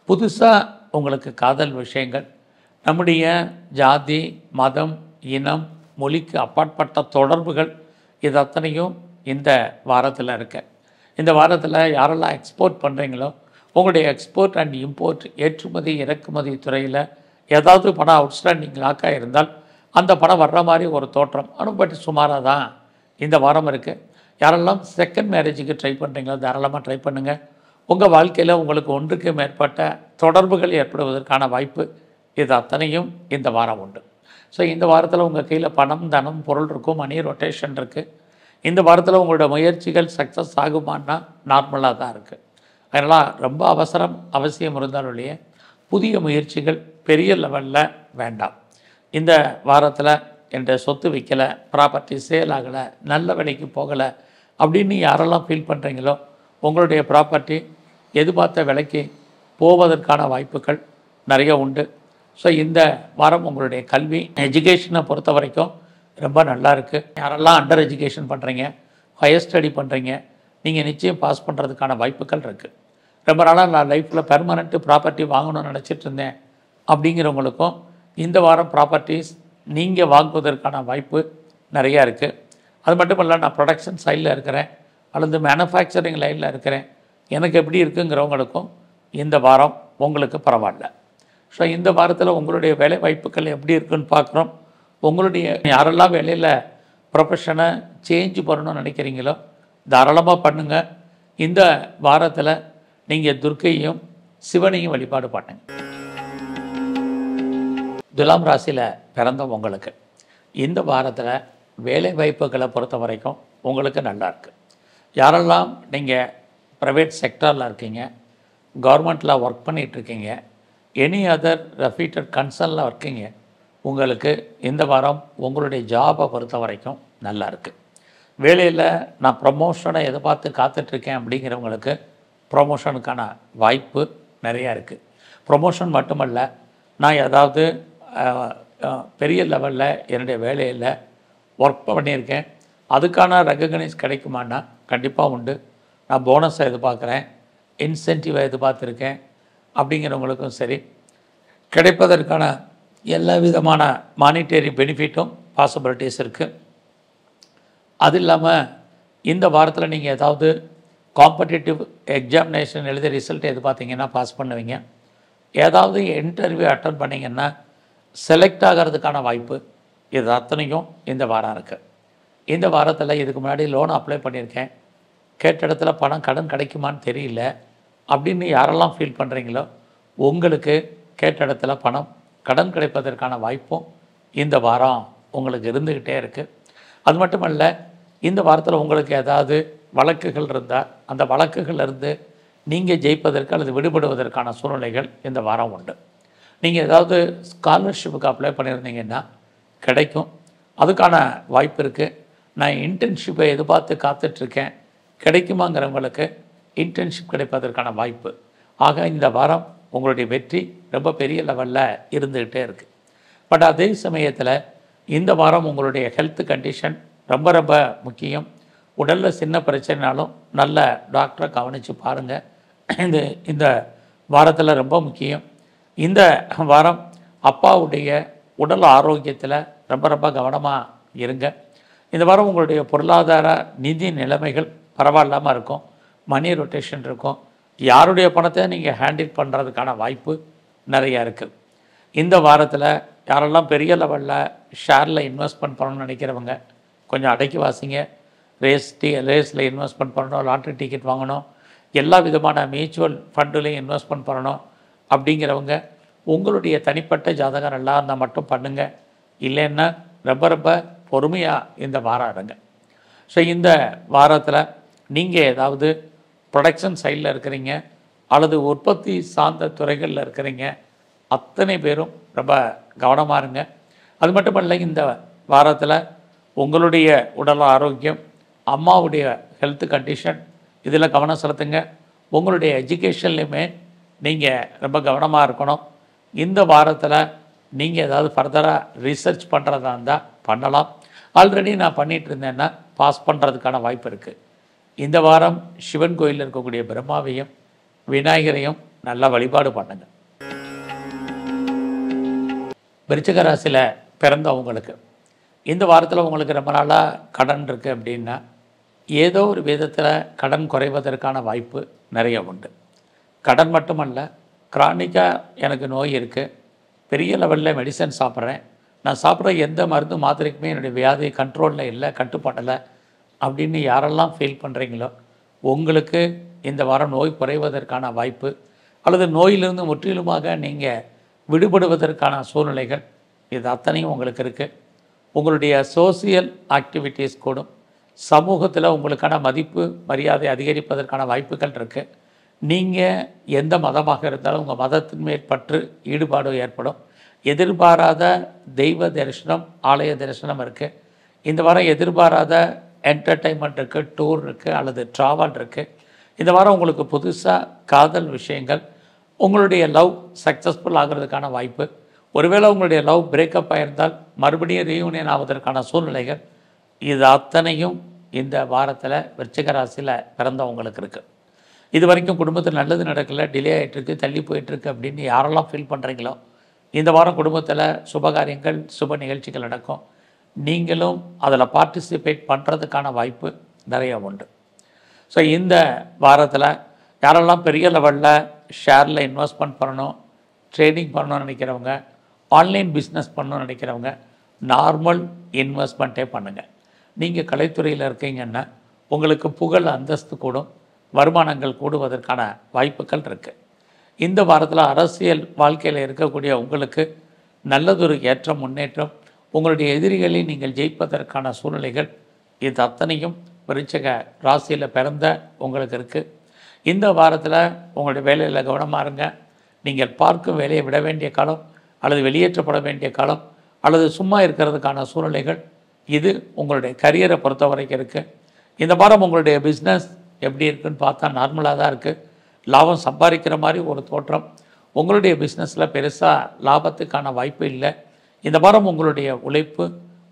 புதுசாக உங்களுக்கு காதல் விஷயங்கள், நம்முடைய ஜாதி, மதம், இனம், மொழிக்கு அப்பாற்பட்ட தொடர்புகள் இது அத்தனையும் இந்த வாரத்தில் இருக்கு. இந்த வாரத்தில் யாரெல்லாம் எக்ஸ்போர்ட் பண்ணுறீங்களோ உங்களுடைய எக்ஸ்போர்ட் அண்ட் இம்போர்ட், ஏற்றுமதி இறக்குமதி துறையில் ஏதாவது பணம் அவுட்ஸ்டாண்டிங் லாக்காக இருந்தால் அந்த பணம் வர்ற மாதிரி ஒரு தோற்றம். பட் சுமாராக தான் இந்த வாரம் இருக்குது. யாரெல்லாம் செகண்ட் மேரேஜுக்கு ட்ரை பண்ணுறீங்களோ தாராளமாக ட்ரை பண்ணுங்கள். உங்கள் வாழ்க்கையில் உங்களுக்கு ஒன்றுக்கு மேற்பட்ட தொடர்புகள் ஏற்படுவதற்கான வாய்ப்பு இது அத்தனையும் இந்த வாரம் உண்டு. ஸோ இந்த வாரத்தில் உங்கள் கையில் பணம், தனம், பொருள் இருக்கும், மணி ரொட்டேஷன் இருக்குது. இந்த வாரத்தில் உங்களோட முயற்சிகள் சக்ஸஸ் ஆகுமான்னா நார்மலாக தான் இருக்குது. அதனால் ரொம்ப அவசியம் இருந்தாலுடைய புதிய முயற்சிகள் பெரிய லெவலில் வேண்டாம். இந்த வாரத்தில் என்ற சொத்து விற்கலை, ப்ராப்பர்ட்டி சேல் ஆகலை, நல்ல விலைக்கு போகலை அப்படின்னு யாரெல்லாம் ஃபீல் பண்ணுறீங்களோ உங்களுடைய ப்ராப்பர்ட்டி எதிர்பார்த்த விலைக்கு போவதற்கான வாய்ப்புகள் நிறைய உண்டு. ஸோ இந்த வாரம் உங்களுடைய கல்வி எஜுகேஷனை பொறுத்த வரைக்கும் ரொம்ப நல்லா இருக்குது. யாரெல்லாம் அண்டர் எஜுகேஷன் பண்ணுறீங்க, ஹையர் ஸ்டடி பண்ணுறீங்க, நீங்கள் நிச்சயம் பாஸ் பண்ணுறதுக்கான வாய்ப்புகள் இருக்குது. ரொம்ப நாளாக நான் லைஃப்பில் பெர்மனெண்ட்டு ப்ராப்பர்ட்டி வாங்கணும்னு நினச்சிட்டு இருந்தேன் அப்படிங்கிறவங்களுக்கும் இந்த வாரம் ப்ராப்பர்ட்டிஸ் நீங்கள் வாங்குவதற்கான வாய்ப்பு நிறையா இருக்குது. அது மட்டும் இல்லை, நான் ப்ரொடக்ஷன் சைடில் இருக்கிறேன் அல்லது மேனுஃபேக்சரிங் லைனில் இருக்கிறேன், எனக்கு எப்படி இருக்குங்கிறவங்களுக்கும் இந்த வாரம் உங்களுக்கு பரவாயில்ல. ஸோ இந்த வாரத்தில் உங்களுடைய வேலை வாய்ப்புகள் எப்படி இருக்குன்னு பார்க்குறோம். உங்களுடைய யாரெல்லாம் வேலையில் ப்ரொஃபஷனை சேஞ்ச் பண்ணணும்னு நினைக்கிறீங்களோ தாராளமாக பண்ணுங்கள். இந்த வாரத்தில் நீங்கள் துர்க்கையும் சிவனையும் வழிபாடு பண்ணுங்க. துலாம் ராசியில் பிறந்த உங்களுக்கு இந்த வாரத்தில் வேலை வாய்ப்புகளை பொறுத்த வரைக்கும் உங்களுக்கு நல்லா இருக்குது. யாரெல்லாம் நீங்கள் ப்ரைவேட் செக்டாரில் இருக்கீங்க, கவர்மெண்ட்டில் ஒர்க் பண்ணிகிட்ருக்கீங்க, எனி அதர் ரெஃபீட்டட் கன்சர்னில் இருக்கீங்க, உங்களுக்கு இந்த வாரம் உங்களுடைய ஜாபை பொறுத்த வரைக்கும் நல்லா இருக்குது. வேலையில் நான் ப்ரமோஷனை எதிர்பார்த்து காத்துட்ருக்கேன் அப்படிங்கிறவங்களுக்கு ப்ரொமோஷனுக்கான வாய்ப்பு நிறையா இருக்குது. ப்ரொமோஷன் மட்டுமல்ல, நான் ஏதாவது பெரிய லெவலில் என்னுடைய வேலையில் ஒர்க் பண்ணியிருக்கேன், அதுக்கான ரெகக்னைஸ் கிடைக்குமான்னா கண்டிப்பாக உண்டு. நான் போனஸை எதிர்பார்க்குறேன், இன்சென்டிவை எதிர்பார்த்துருக்கேன் அப்படிங்கிறவங்களுக்கும் சரி, கிடைப்பதற்கான எல்லா விதமான மானிட்டரி பெனிஃபிட்டும் பாசிபிலிட்டிஸ் இருக்குது. அது இல்லாமல் இந்த வாரத்தில் நீங்கள் ஏதாவது காம்படிட்டிவ் எக்ஸாமினேஷன் எழுதி ரிசல்ட் எதிர்பார்த்தீங்கன்னா பாஸ் பண்ணுவீங்க. ஏதாவது இன்டர்வியூ அட்டன் பண்ணிங்கன்னா செலக்ட் ஆகிறதுக்கான வாய்ப்பு இது அத்தனையும் இந்த வாரம் இருக்குது. இந்த வாரத்தில் இதுக்கு முன்னாடி லோன் அப்ளை பண்ணியிருக்கேன், கேட்ட இடத்துல பணம் கடன் கிடைக்குமான்னு தெரியல அப்படின்னு யாரெல்லாம் ஃபீல் பண்ணுறீங்களோ உங்களுக்கு கேட்ட இடத்துல பணம் கடன் கிடைப்பதற்கான வாய்ப்பும் இந்த வாரம் உங்களுக்கு இருந்துக்கிட்டே இருக்குது. அது மட்டுமல்ல, இந்த வாரத்தில் உங்களுக்கு ஏதாவது வழக்குகள் இருந்தால் அந்த வழக்குகளிலிருந்து நீங்கள் ஜெயிப்பதற்கு அல்லது விடுபடுவதற்கான சூழ்நிலைகள் இந்த வாரம் உண்டு. நீங்கள் ஏதாவது ஸ்காலர்ஷிப்புக்கு அப்ளை பண்ணியிருந்தீங்கன்னா கிடைக்கும், அதுக்கான வாய்ப்பு இருக்குது. நான் இன்டர்ன்ஷிப்பை எதிர்பார்த்து காத்துட்ருக்கேன், கிடைக்குமாங்கிறவங்களுக்கு இன்டர்ன்ஷிப் கிடைப்பதற்கான வாய்ப்பு. ஆக இந்த வாரம் உங்களுடைய வெற்றி ரொம்ப பெரிய லெவலில் இருந்துக்கிட்டே இருக்குது. பட் அதே சமயத்தில் இந்த வாரம் உங்களுடைய ஹெல்த் கண்டிஷன் ரொம்ப ரொம்ப முக்கியம். உடலில் சின்ன பிரச்சனைனாலும் நல்ல டாக்டரை கவனித்து பாருங்கள். இந்த வாரத்தில் ரொம்ப முக்கியம். இந்த வாரம் அப்பாவுடைய உடல் ஆரோக்கியத்தில் ரொம்ப ரொம்ப கவனமாக இருங்க. இந்த வாரம் உங்களுடைய பொருளாதார நிதி நிலைமைகள் பரவாயில்லாமல் இருக்கும், மணி ரொட்டேஷன் இருக்கும். யாருடைய பணத்தை நீங்கள் ஹேண்டில் பண்ணுறதுக்கான வாய்ப்பு நிறையா இருக்குது. இந்த வாரத்தில் யாரெல்லாம் பெரிய லெவலில் ஷேரில் இன்வெஸ்ட்மெண்ட் பண்ணணும்னு நினைக்கிறவங்க கொஞ்சம் அடக்கி வாசிங்க. ரேஸில் இன்வெஸ்ட்மெண்ட் பண்ணணும், லாட்ரி டிக்கெட் வாங்கணும், எல்லா விதமான மியூச்சுவல் ஃபண்டுலேயும் இன்வெஸ்ட்மெண்ட் பண்ணணும் அப்படிங்கிறவங்க உங்களுடைய தனிப்பட்ட ஜாதகம் நல்லா இருந்தால் மட்டும் பண்ணுங்கள். இல்லைன்னா ரொம்ப ரொம்ப பொறுமையாக இந்த வாரம் இருங்க. ஸோ இந்த வாரத்தில் நீங்கள் ஏதாவது ப்ரொடக்ஷன் சைடில் இருக்கிறீங்க அல்லது உற்பத்தி சார்ந்த துறைகளில் இருக்கிறீங்க, அத்தனை பேரும் ரொம்ப கவனமாக இருங்க. அது மட்டுமல்ல, இந்த வாரத்தில் உங்களுடைய உடல் ஆரோக்கியம், அம்மாவுடைய ஹெல்த் கண்டிஷன் இதில் கவனம் செலுத்துங்க. உங்களுடைய எஜுகேஷன்லையுமே நீங்கள் ரொம்ப கவனமாக இருக்கணும். இந்த வாரத்தில் நீங்கள் ஏதாவது ஃபர்தராக ரிசர்ச் பண்ணுறதா இருந்தால் பண்ணலாம். ஆல்ரெடி நான் பண்ணிகிட்டு இருந்தேன்னா பாஸ் பண்ணுறதுக்கான வாய்ப்பு இருக்குது. இந்த வாரம் சிவன் கோயிலில் இருக்கக்கூடிய பிரம்மாவையும் விநாயகரையும் நல்லா வழிபாடு பண்ணுங்க. விருச்சிக ராசியில் பிறந்தவங்களுக்கு இந்த வாரத்தில் உங்களுக்கு ரொம்ப நாளாக கடன் இருக்குது அப்படின்னா ஏதோ ஒரு விதத்தில் கடன் குறைவதற்கான வாய்ப்பு நிறைய உண்டு. கடன் மட்டுமல்ல, கிரானிக்காக எனக்கு நோய் இருக்குது, பெரிய லெவலில் மெடிசன் சாப்பிட்றேன், நான் சாப்பிட்ற எந்த மருந்து மாத்திரைக்குமே என்னுடைய வியாதி கண்ட்ரோலில் இல்லை, கட்டுப்படலை அப்படின்னு யாரெல்லாம் ஃபீல் பண்ணுறீங்களோ உங்களுக்கு இந்த வாரம் நோய் குறைவதற்கான வாய்ப்பு அல்லது நோயிலிருந்து முற்றிலுமாக நீங்கள் விடுபடுவதற்கான சூழ்நிலைகள் இது அத்தனையும் உங்களுக்கு இருக்குது. உங்களுடைய சோசியல் ஆக்டிவிட்டீஸ் கூடும். சமூகத்தில் உங்களுக்கான மதிப்பு மரியாதை அதிகரிப்பதற்கான வாய்ப்புகள் இருக்குது. நீங்கள் எந்த மதமாக இருந்தாலும் உங்கள் மதத்தின் மேல் பற்று ஈடுபாடு ஏற்படும். எதிர்பாராத தெய்வ தரிசனம், ஆலய தரிசனம் இருக்குது. இந்த வாரம் எதிர்பாராத என்டர்டெயின்மெண்ட் இருக்குது, டூர் இருக்குது அல்லது ட்ராவல் இருக்குது. இந்த வாரம் உங்களுக்கு புதுசாக காதல் விஷயங்கள், உங்களுடைய லவ் சக்ஸஸ்ஃபுல் ஆகிறதுக்கான வாய்ப்பு. ஒருவேளை உங்களுடைய லவ் பிரேக்கப் ஆகியிருந்தால் மறுபடியும் ரீயூனியன் ஆவதற்கான சூழ்நிலைகள் இது அத்தனையும் இந்த வாரத்தில் விருச்சிக ராசியில் பிறந்தவங்களுக்கு இருக்குது. இது வரைக்கும் குடும்பத்தில் நல்லது நடக்கலை, டிலே ஆகிட்டுருக்கு, தள்ளி போயிட்டுருக்கு அப்படின்னு யாரெல்லாம் ஃபீல் பண்ணுறீங்களோ இந்த வாரம் குடும்பத்தில் சுபகாரியங்கள் சுப நிகழ்ச்சிகள் நடக்கும். நீங்களும் அதில் பார்ட்டிசிபேட் பண்ணுறதுக்கான வாய்ப்பு நிறைய உண்டு. ஸோ இந்த வாரத்தில் யாரெல்லாம் பெரிய லெவலில் ஷேரில் இன்வெஸ்ட்மெண்ட் பண்ணணும், ட்ரேடிங் பண்ணணும்னு நினைக்கிறவங்க, ஆன்லைன் பிஸ்னஸ் பண்ணணும்னு நினைக்கிறவங்க நார்மல் இன்வெஸ்ட்மெண்ட்டே பண்ணுங்கள். நீங்கள் கலைத்துறையில் இருக்கீங்கன்னா உங்களுக்கு புகழ் அந்தஸ்து கூடும், வருமானங்கள் கூடுவதற்கான வாய்ப்புகள் இருக்குது. இந்த வாரத்தில் அரசியல் வாழ்க்கையில் இருக்கக்கூடிய உங்களுக்கு நல்லதொரு ஏற்றம், முன்னேற்றம், உங்களுடைய எதிரிகளை நீங்கள் ஜெயிப்பதற்கான சூழ்நிலைகள் இது அத்தனையும் விருச்சிக ராசியில் பிறந்த உங்களுக்கு இருக்குது. இந்த வாரத்தில் உங்களுடைய வேலையில் கவனமாக இருங்க. நீங்கள் பார்க்கும் வேலையை விட வேண்டிய காலம் அல்லது வெளியேற்றப்பட வேண்டிய காலம் அல்லது சும்மா இருக்கிறதுக்கான சூழ்நிலைகள் இது உங்களுடைய கரியரை பொறுத்த வரைக்கும் இருக்குது. இந்த வாரம் உங்களுடைய பிஸ்னஸ் எப்படி இருக்குன்னு பார்த்தா நார்மலாக தான் இருக்குது. லாபம் சம்பாதிக்கிற மாதிரி ஒரு தோற்றம். உங்களுடைய பிஸ்னஸில் பெருசாக லாபத்துக்கான வாய்ப்பு இல்லை. இந்த வாரம் உங்களுடைய உழைப்பு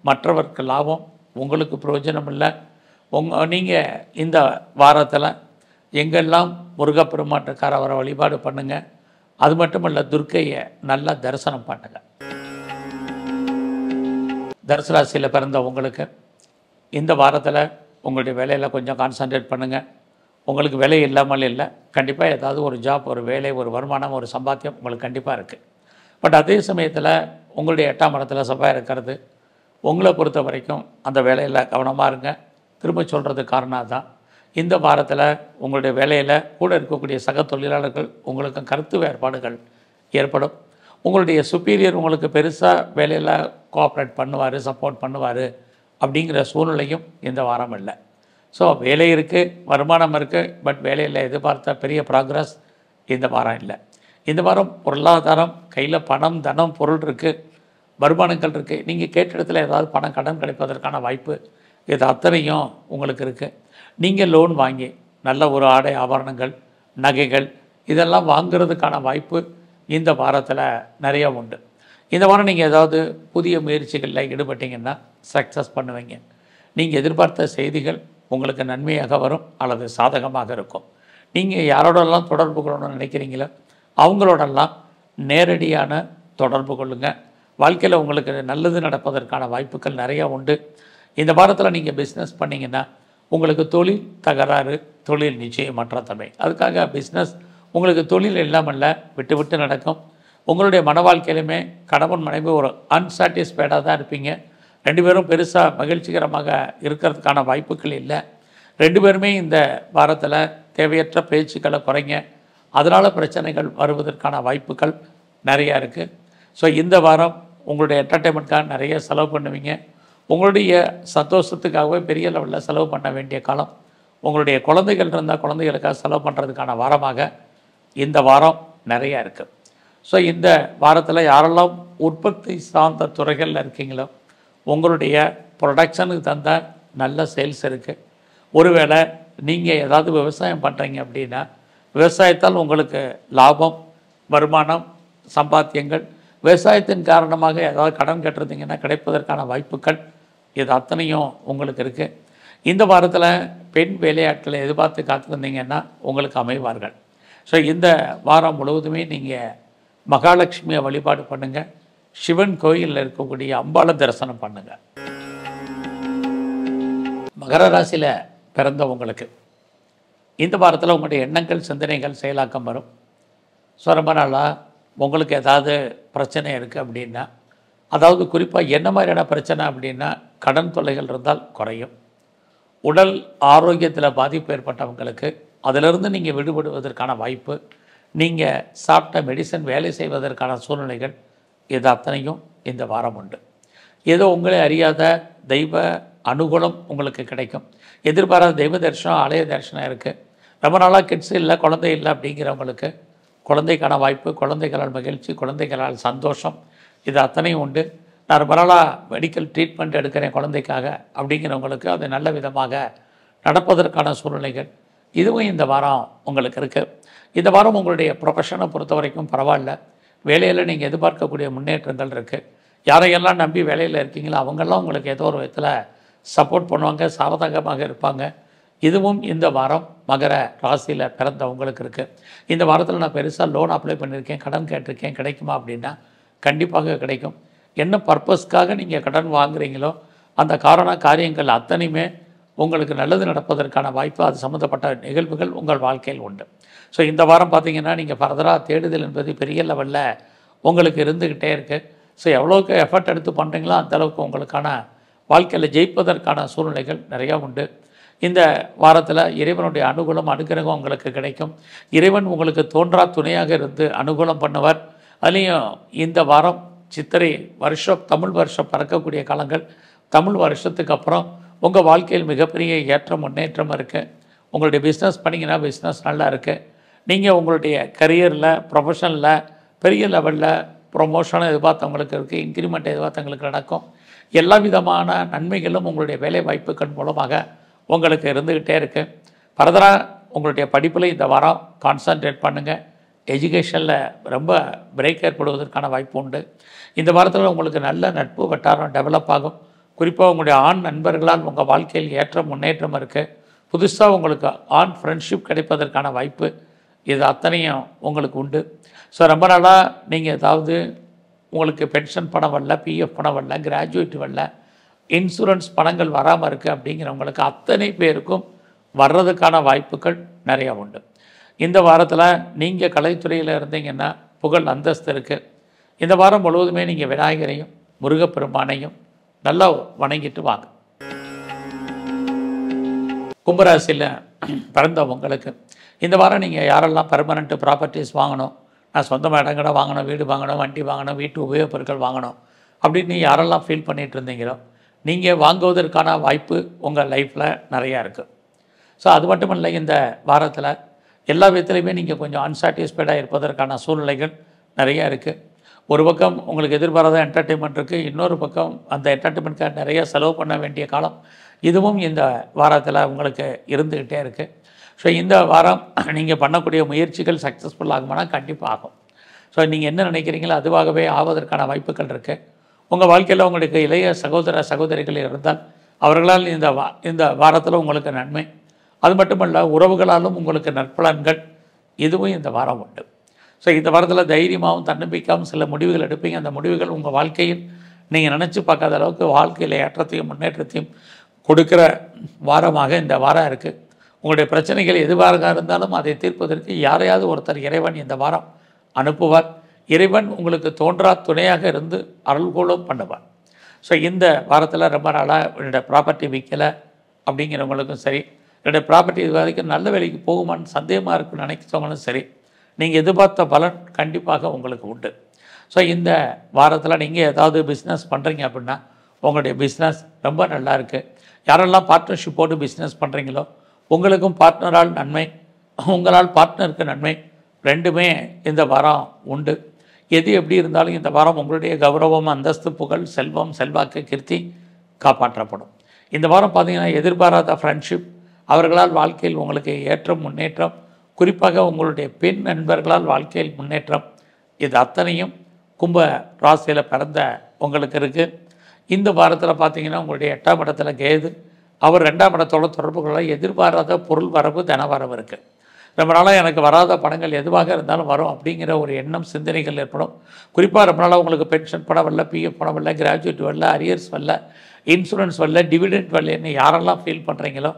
மற்றவருக்கு லாபம், உங்களுக்கு பிரயோஜனம் இல்லை. நீங்கள் இந்த வாரத்தில் எங்கெல்லாம் முருகப்பெருமாட்டுக்கார வர வழிபாடு பண்ணுங்கள். அது மட்டும் இல்லை, துர்க்கையை நல்லா தரிசனம் பண்ணுங்கள். தனுசு ராசியில் பிறந்த உங்களுக்கு இந்த வாரத்தில் உங்களுடைய வேலையில் கொஞ்சம் கான்சன்ட்ரேட் பண்ணுங்கள். உங்களுக்கு வேலை இல்லாமல் இல்லை, கண்டிப்பாக ஏதாவது ஒரு ஜாப், ஒரு வேலை, ஒரு வருமானம், ஒரு சம்பாத்தியம் உங்களுக்கு கண்டிப்பாக இருக்குது. பட் அதே சமயத்தில் உங்களுடைய 8ஆம் இடத்துல செவ்வாய் இருக்கிறது உங்களை பொறுத்த வரைக்கும் அந்த வேலையில் கவனமாக இருங்க. திரும்ப சொல்கிறது காரணம் தான், இந்த வாரத்தில் உங்களுடைய வேலையில் கூட இருக்கக்கூடிய சக தொழிலாளர்கள் உங்களுக்கு கருத்து வேறுபாடுகள் ஏற்படும். உங்களுடைய சுப்பீரியர் உங்களுக்கு பெருசாக வேலையில் கோஆப்ரேட் பண்ணுவார், சப்போர்ட் பண்ணுவார் அப்படிங்கிற சூழ்நிலையும் இந்த வாரம் இல்லை. ஸோ வேலை இருக்குது, வருமானம் இருக்குது, பட் வேலையில் எதிர்பார்த்த பெரிய ப்ராக்ரஸ் இந்த வாரம் இல்லை. இந்த வாரம் பொருளாதாரம், கையில் பணம், தனம், பொருள் இருக்குது, வருமானங்கள் இருக்குது. நீங்கள் கேட்ட இடத்துல ஏதாவது பணம் கடன் கிடைப்பதற்கான வாய்ப்பு இது அத்தனையும் உங்களுக்கு இருக்குது. நீங்கள் லோன் வாங்கி நல்ல ஒரு ஆடை, ஆபரணங்கள், நகைகள் இதெல்லாம் வாங்கிறதுக்கான வாய்ப்பு இந்த வாரத்தில் நிறைய உண்டு. இந்த வாரம் நீங்கள் ஏதாவது புதிய முயற்சிகளில் ஈடுபட்டிங்கன்னா சக்ஸஸ் பண்ணுவீங்க. நீங்கள் எதிர்பார்த்த செய்திகள் உங்களுக்கு நன்மையாக வரும் அல்லது சாதகமாக இருக்கும். நீங்கள் யாரோடெல்லாம் தொடர்பு கொள்ளணும்னு நினைக்கிறீங்களோ அவங்களோடெல்லாம் நேரடியான தொடர்பு கொள்ளுங்கள். வாழ்க்கையில் உங்களுக்கு நல்லது நடப்பதற்கான வாய்ப்புகள் நிறையா உண்டு. இந்த வாரத்தில் நீங்கள் பிஸ்னஸ் பண்ணிங்கன்னா உங்களுக்கு தொழில் தகராறு, தொழில் நிச்சயமற்ற தன்மை. அதுக்காக பிஸ்னஸ் உங்களுக்கு தொழில் இல்லாமல் விட்டு விட்டு நடக்கும். உங்களுடைய மன வாழ்க்கையிலுமே கணவன் மனைவி ஒரு அன்சாட்டிஸ்ஃபைடாக தான் இருப்பீங்க. 2 பேரும் பெருசாக மகிழ்ச்சிகரமாக இருக்கிறதுக்கான வாய்ப்புகள் இல்லை. 2 பேருமே இந்த வாரத்தில் தேவையற்ற பேச்சுக்களை குறைங்க. அதனால் பிரச்சனைகள் வருவதற்கான வாய்ப்புகள் நிறையா இருக்குது. ஸோ இந்த வாரம் உங்களுடைய என்டர்டெயின்மெண்ட்காக நிறைய செலவு பண்ணுவீங்க. உங்களுடைய சந்தோஷத்துக்காகவே பெரிய லெவலில் செலவு பண்ண வேண்டிய காலம். உங்களுடைய குழந்தைகள் இருந்தால் குழந்தைகளுக்காக செலவு பண்ணுறதுக்கான வாரமாக இந்த வாரம் நிறையா இருக்குது. ஸோ இந்த வாரத்தில் யாரெல்லாம் உற்பத்தி சார்ந்த துறைகளில் இருக்கீங்களோ உங்களுடைய ப்ரொடக்ஷனுக்கு தந்த நல்ல சேல்ஸ் இருக்குது. ஒருவேளை நீங்கள் ஏதாவது விவசாயம் பண்ணுறீங்க அப்படின்னா விவசாயத்தால் உங்களுக்கு லாபம், வருமானம், சம்பாத்தியங்கள், விவசாயத்தின் காரணமாக ஏதாவது கடன் கட்டுறதுங்கன்னா கிடைப்பதற்கான வாய்ப்புகள் இது அத்தனையும் உங்களுக்கு இருக்குது. இந்த வாரத்தில் பெண் வேலையாட்களை எதிர்பார்த்து காத்திருந்தீங்கன்னா உங்களுக்கு அமைவார்கள். ஸோ இந்த வாரம் முழுவதுமே நீங்கள் மகாலட்சுமியை வழிபாடு பண்ணுங்கள். சிவன் கோயிலில் இருக்கக்கூடிய அம்பாளை தரிசனம் பண்ணுங்கள். மகர ராசியில் பிறந்தவங்களுக்கு இந்த வாரத்தில் உங்களுடைய எண்ணங்கள் சிந்தனைகள் செயலாக்கம் வரும். ஸோ ரொம்ப நாளாக உங்களுக்கு ஏதாவது பிரச்சனை இருக்குது அப்படின்னா, அதாவது குறிப்பாக என்ன மாதிரியான பிரச்சனை அப்படின்னா, கடன் தொல்லைகள் இருந்தால் குறையும். உடல் ஆரோக்கியத்தில் பாதிப்பு ஏற்பட்டவங்களுக்கு அதிலிருந்து நீங்கள் விடுபடுவதற்கான வாய்ப்பு, நீங்கள் சாப்பிட்ட மெடிசன் வேலை செய்வதற்கான சூழ்நிலைகள், இது அத்தனையும் இந்த வாரம் உண்டு. ஏதோ உங்களை அறியாத தெய்வ அனுகூலம் உங்களுக்கு கிடைக்கும். எதிர்பாராத தெய்வ தரிசனம், ஆலய தரிசனம் இருக்குது. ரொம்ப நாளாக கிட்ஸ் இல்லை, குழந்தை இல்லை அப்படிங்கிறவங்களுக்கு குழந்தைக்கான வாய்ப்பு, குழந்தைகளால் மகிழ்ச்சி, குழந்தைகளால் சந்தோஷம், இது அத்தனையும் உண்டு. நான் ரொம்ப நாளாக மெடிக்கல் ட்ரீட்மெண்ட் எடுக்கிறேன் குழந்தைக்காக அப்படிங்கிறவங்களுக்கு அது நல்ல விதமாக நடப்பதற்கான சூழ்நிலைகள், இதுவும் இந்த வாரம் உங்களுக்கு இருக்குது. இந்த வாரம் உங்களுடைய ப்ரொஃபஷனை பொறுத்த வரைக்கும் பரவாயில்ல. வேலையில் நீங்கள் எதிர்பார்க்கக்கூடிய முன்னேற்றங்கள் இருக்குது. யாரையெல்லாம் நம்பி வேலையில் இருக்கீங்களோ அவங்கெல்லாம் உங்களுக்கு ஏதோ ஒரு விதத்தில் சப்போர்ட் பண்ணுவாங்க, சாதகமாக இருப்பாங்க. இதுவும் இந்த வாரம் மகர ராசியில் பிறந்தவங்களுக்கு இருக்குது. இந்த வாரத்தில் நான் பெருசாக லோன் அப்ளை பண்ணியிருக்கேன், கடன் கேட்டிருக்கேன், கிடைக்குமா அப்படின்னா கண்டிப்பாக கிடைக்கும். என்ன பர்பஸ்க்காக நீங்கள் கடன் வாங்குறீங்களோ அந்த காரியங்கள் அத்தனையுமே உங்களுக்கு நல்லது நடப்பதற்கான வாய்ப்பு, அது சம்மந்தப்பட்ட நிகழ்வுகள் உங்கள் வாழ்க்கையில் உண்டு. ஸோ இந்த வாரம் பார்த்திங்கன்னா நீங்கள் ஃபர்தராக தேடுதல் என்பது பெரிய லெவலில் உங்களுக்கு இருந்துக்கிட்டே இருக்குது. ஸோ எவ்வளோக்கு எஃபர்ட் எடுத்து பண்ணுறீங்களோ அந்தளவுக்கு உங்களுக்கான வாழ்க்கையில் ஜெயிப்பதற்கான சூழ்நிலைகள் நிறையா உண்டு. இந்த வாரத்தில் இறைவனுடைய அனுகூலம், அனுகிரகம் உங்களுக்கு கிடைக்கும். இறைவன் உங்களுக்கு தோன்றா துணையாக இருந்து அனுகூலம் பண்ணுவார். அதுலேயும் இந்த வாரம் சித்திரை வருஷம், தமிழ் வருஷம் பறக்கக்கூடிய காலங்கள். தமிழ் வருஷத்துக்கு அப்புறம் உங்கள் வாழ்க்கையில் மிகப்பெரிய ஏற்றம், முன்னேற்றம் இருக்குது. உங்களுடைய பிஸ்னஸ் பண்ணிங்கன்னா பிஸ்னஸ் நல்லா இருக்குது. நீங்கள் உங்களுடைய கரியரில், ப்ரொஃபஷனில் பெரிய லெவலில் ப்ரொமோஷனை எதிர்பார்த்தவங்களுக்கு இருக்குது, இன்க்ரிமெண்ட் எதிர்பார்த்தவங்களுக்கு நடக்கும். எல்லா விதமான நன்மைகளும் உங்களுடைய வேலை வாய்ப்புகள் மூலமாக உங்களுக்கு இருந்துக்கிட்டே இருக்குது. ஃபர்தராக உங்களுடைய படிப்பில் இந்த வாரம் கான்சன்ட்ரேட் பண்ணுங்கள். எஜுகேஷனில் ரொம்ப பிரேக் ஏற்படுவதற்கான வாய்ப்பு உண்டு. இந்த வாரத்தில் உங்களுக்கு நல்ல நட்பு வட்டாரம் டெவலப் ஆகும். குறிப்பாக உங்களுடைய ஆண் நண்பர்களால் உங்கள் வாழ்க்கையில் ஏற்ற முன்னேற்றம் இருக்குது. புதுசாக உங்களுக்கு ஆண் ஃப்ரெண்ட்ஷிப் கிடைப்பதற்கான வாய்ப்பு, இது அத்தனையும் உங்களுக்கு உண்டு. ஸோ ரொம்ப நாளாக நீங்கள் ஏதாவது உங்களுக்கு பென்ஷன் பணம் வரல, பிஎஃப் பணம் வரல, கிராஜுவேட் வரல, இன்சூரன்ஸ் பணங்கள் வராமல் இருக்குது அப்படிங்கிறவங்களுக்கு அத்தனை பேருக்கும் வர்றதுக்கான வாய்ப்புகள் நிறையா உண்டு. இந்த வாரத்தில் நீங்கள் கலைத்துறையில் இருந்தீங்கன்னா புகழ், அந்தஸ்து இருக்குது. இந்த வாரம் முழுவதுமே நீங்கள் விநாயகரையும் முருகப்பெருமானையும் நல்லா வணங்கிட்டு வாங்க. கும்பராசியில் பிறந்தவங்களுக்கு இந்த வாரம் நீங்கள் யாரெல்லாம் பெர்மனெண்ட்டு ப்ராப்பர்ட்டிஸ் வாங்கணும், நான் சொந்தமாக இடங்களை வாங்கணும், வீடு வாங்கணும், வண்டி வாங்கணும், வீட்டு உபயோகப் பொருட்கள் வாங்கணும் அப்படின்னு யாரெல்லாம் ஃபீல் பண்ணிகிட்டு இருந்தீங்களோ நீங்கள் வாங்குவதற்கான வாய்ப்பு உங்கள் லைஃப்பில் நிறையா இருக்குது. ஸோ அது மட்டும் இல்லை, இந்த வாரத்தில் எல்லா விதத்துலையுமே நீங்கள் கொஞ்சம் அன்சாட்டிஸ்ஃபைடாக இருப்பதற்கான சூழ்நிலைகள் நிறையா இருக்குது. ஒரு பக்கம் உங்களுக்கு எதிர்பாராத என்டர்டெயின்மெண்ட் இருக்குது, இன்னொரு பக்கம் அந்த என்டர்டெயின்மெண்ட்காக நிறையா செலவு பண்ண வேண்டிய காலம், இதுவும் இந்த வாரத்தில் உங்களுக்கு இருந்துக்கிட்டே இருக்குது. ஸோ இந்த வாரம் நீங்கள் பண்ணக்கூடிய முயற்சிகள் சக்ஸஸ்ஃபுல் ஆகுமானா கண்டிப்பாக ஆகும். ஸோ நீங்கள் என்ன நினைக்கிறீங்களோ அதுவாகவே ஆவதற்கான வாய்ப்புகள் இருக்குது. உங்கள் வாழ்க்கையில் உங்களுக்கு இளைய சகோதர சகோதரிகள் இருந்தால் அவர்களால் இந்த வாரத்தில் உங்களுக்கு நன்மை. அது மட்டுமல்ல, உறவுகளாலும் உங்களுக்கு நற்பலன்கள், இதுவும் இந்த வாரம் உண்டு. ஸோ இந்த வாரத்தில் தைரியமாகவும் தன்னம்பிக்கையாகவும் சில முடிவுகள் எடுப்பீங்க. அந்த முடிவுகள் உங்கள் வாழ்க்கையில் நீங்கள் நினச்சி பார்க்காத அளவுக்கு வாழ்க்கையில் ஏற்றத்தையும் முன்னேற்றத்தையும் கொடுக்குற வாரமாக இந்த வாரம் இருக்குது. உங்களுடைய பிரச்சனைகள் எதுவாக இருந்தாலும் அதை தீர்ப்பதற்கு யாரையாவது ஒருத்தர் இறைவன் இந்த வாரம் அனுப்புவார். இறைவன் உங்களுக்கு தோன்றா துணையாக இருந்து அருள்கோளும் பண்ணுவார். ஸோ இந்த வாரத்தில் ரொம்ப நாளாக என்னோடய ப்ராப்பர்ட்டி விற்கலை அப்படிங்கிறவங்களுக்கும் சரி, என்னுடைய ப்ராப்பர்ட்டி இது வரைக்கும் நல்ல வேலைக்கு போகுமான்னு சந்தேகமாக இருக்குன்னு நினைக்கிறவங்களும் சரி, நீங்கள் எதிர்பார்த்த பலன் கண்டிப்பாக உங்களுக்கு உண்டு. ஸோ இந்த வாரத்தில் நீங்கள் ஏதாவது பிஸ்னஸ் பண்ணுறீங்க அப்படின்னா உங்களுடைய பிஸ்னஸ் ரொம்ப நல்லா இருக்குது. யாரெல்லாம் பார்ட்னர்ஷிப் போட்டு பிஸ்னஸ் பண்ணுறீங்களோ உங்களுக்கும் பார்ட்னரால் நன்மை, உங்களால் பார்ட்னருக்கு நன்மை, ரெண்டுமே இந்த வாரம் உண்டு. எது எப்படி இருந்தாலும் இந்த வாரம் உங்களுடைய கௌரவம், அந்தஸ்து, புகழ், செல்வம், செல்வாக்கு, கீர்த்தி காப்பாற்றப்படும். இந்த வாரம் பார்த்திங்கன்னா எதிர்பாராத ஃப்ரெண்ட்ஷிப், அவர்களால் வாழ்க்கையில் உங்களுக்கு ஏற்றம், முன்னேற்றம், குறிப்பாக உங்களுடைய பெண் நண்பர்களால் வாழ்க்கையில் முன்னேற்றம், இது அத்தனையும் கும்ப ராசியில் பிறந்த உங்களுக்கு இருக்குது. இந்த வாரத்தில் பார்த்திங்கன்னா உங்களுடைய 8ஆம் இடத்துல கேது, அவர் 2ஆம் இடத்தோட தொடர்பு கொள்ள எதிர்பாராத பொருள் வரவு தன வரவு இருக்குது. ரொம்ப நாளாக எனக்கு வராத பணங்கள் எதுவாக இருந்தாலும் வரும் அப்படிங்கிற ஒரு எண்ணம் சிந்தனைகள் ஏற்படும். குறிப்பாக ரொம்ப நாளாக உங்களுக்கு பென்ஷன் பணம் வரல, பிஎஃப் பணம் வரல, கிராஜுவேட் வரல, அரியர்ஸ் வரல, இன்சூரன்ஸ் வரல, டிவிடெண்ட் வரலன்னு யாரெல்லாம் ஃபீல் பண்ணுறீங்களோ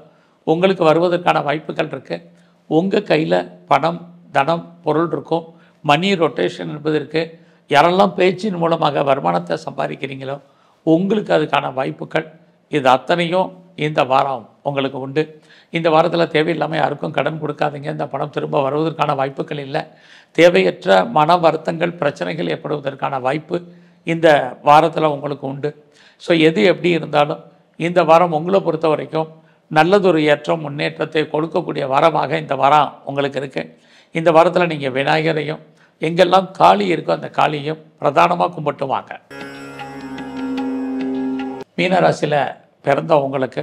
உங்களுக்கு வருவதற்கான வாய்ப்புகள் இருக்குது. உங்கள் கையில் பணம் தனம் பொருள் இருக்கும். மணி ரொட்டேஷன் என்பது இருக்குது. யாரெல்லாம் பேச்சின் மூலமாக வருமானத்தை சம்பாதிக்கிறீங்களோ உங்களுக்கு அதுக்கான வாய்ப்புகள் இது அத்தனையும் இந்த வாரம் உங்களுக்கு உண்டு. இந்த வாரத்தில் தேவையில்லாமல் யாருக்கும் கடன் கொடுக்காதீங்க. இந்த பணம் திரும்ப வருவதற்கான வாய்ப்புகள் இல்லை. தேவையற்ற மன வருத்தங்கள் பிரச்சனைகள் ஏற்படுவதற்கான வாய்ப்பு இந்த வாரத்தில் உங்களுக்கு உண்டு. ஸோ எது எப்படி இருந்தாலும் இந்த வாரம் உங்களை பொறுத்த வரைக்கும் நல்லதொரு ஏற்றம் முன்னேற்றத்தை கொடுக்கக்கூடிய வாரமாக இந்த வாரம் உங்களுக்கு இருக்குது. இந்த வாரத்தில் நீங்கள் விநாயகரையும் எங்கெல்லாம் காளி இருக்கோ அந்த காளியையும் பிரதானமாக கும்பிட்டு வாங்க. மீன ராசியில் பிறந்த உங்களுக்கு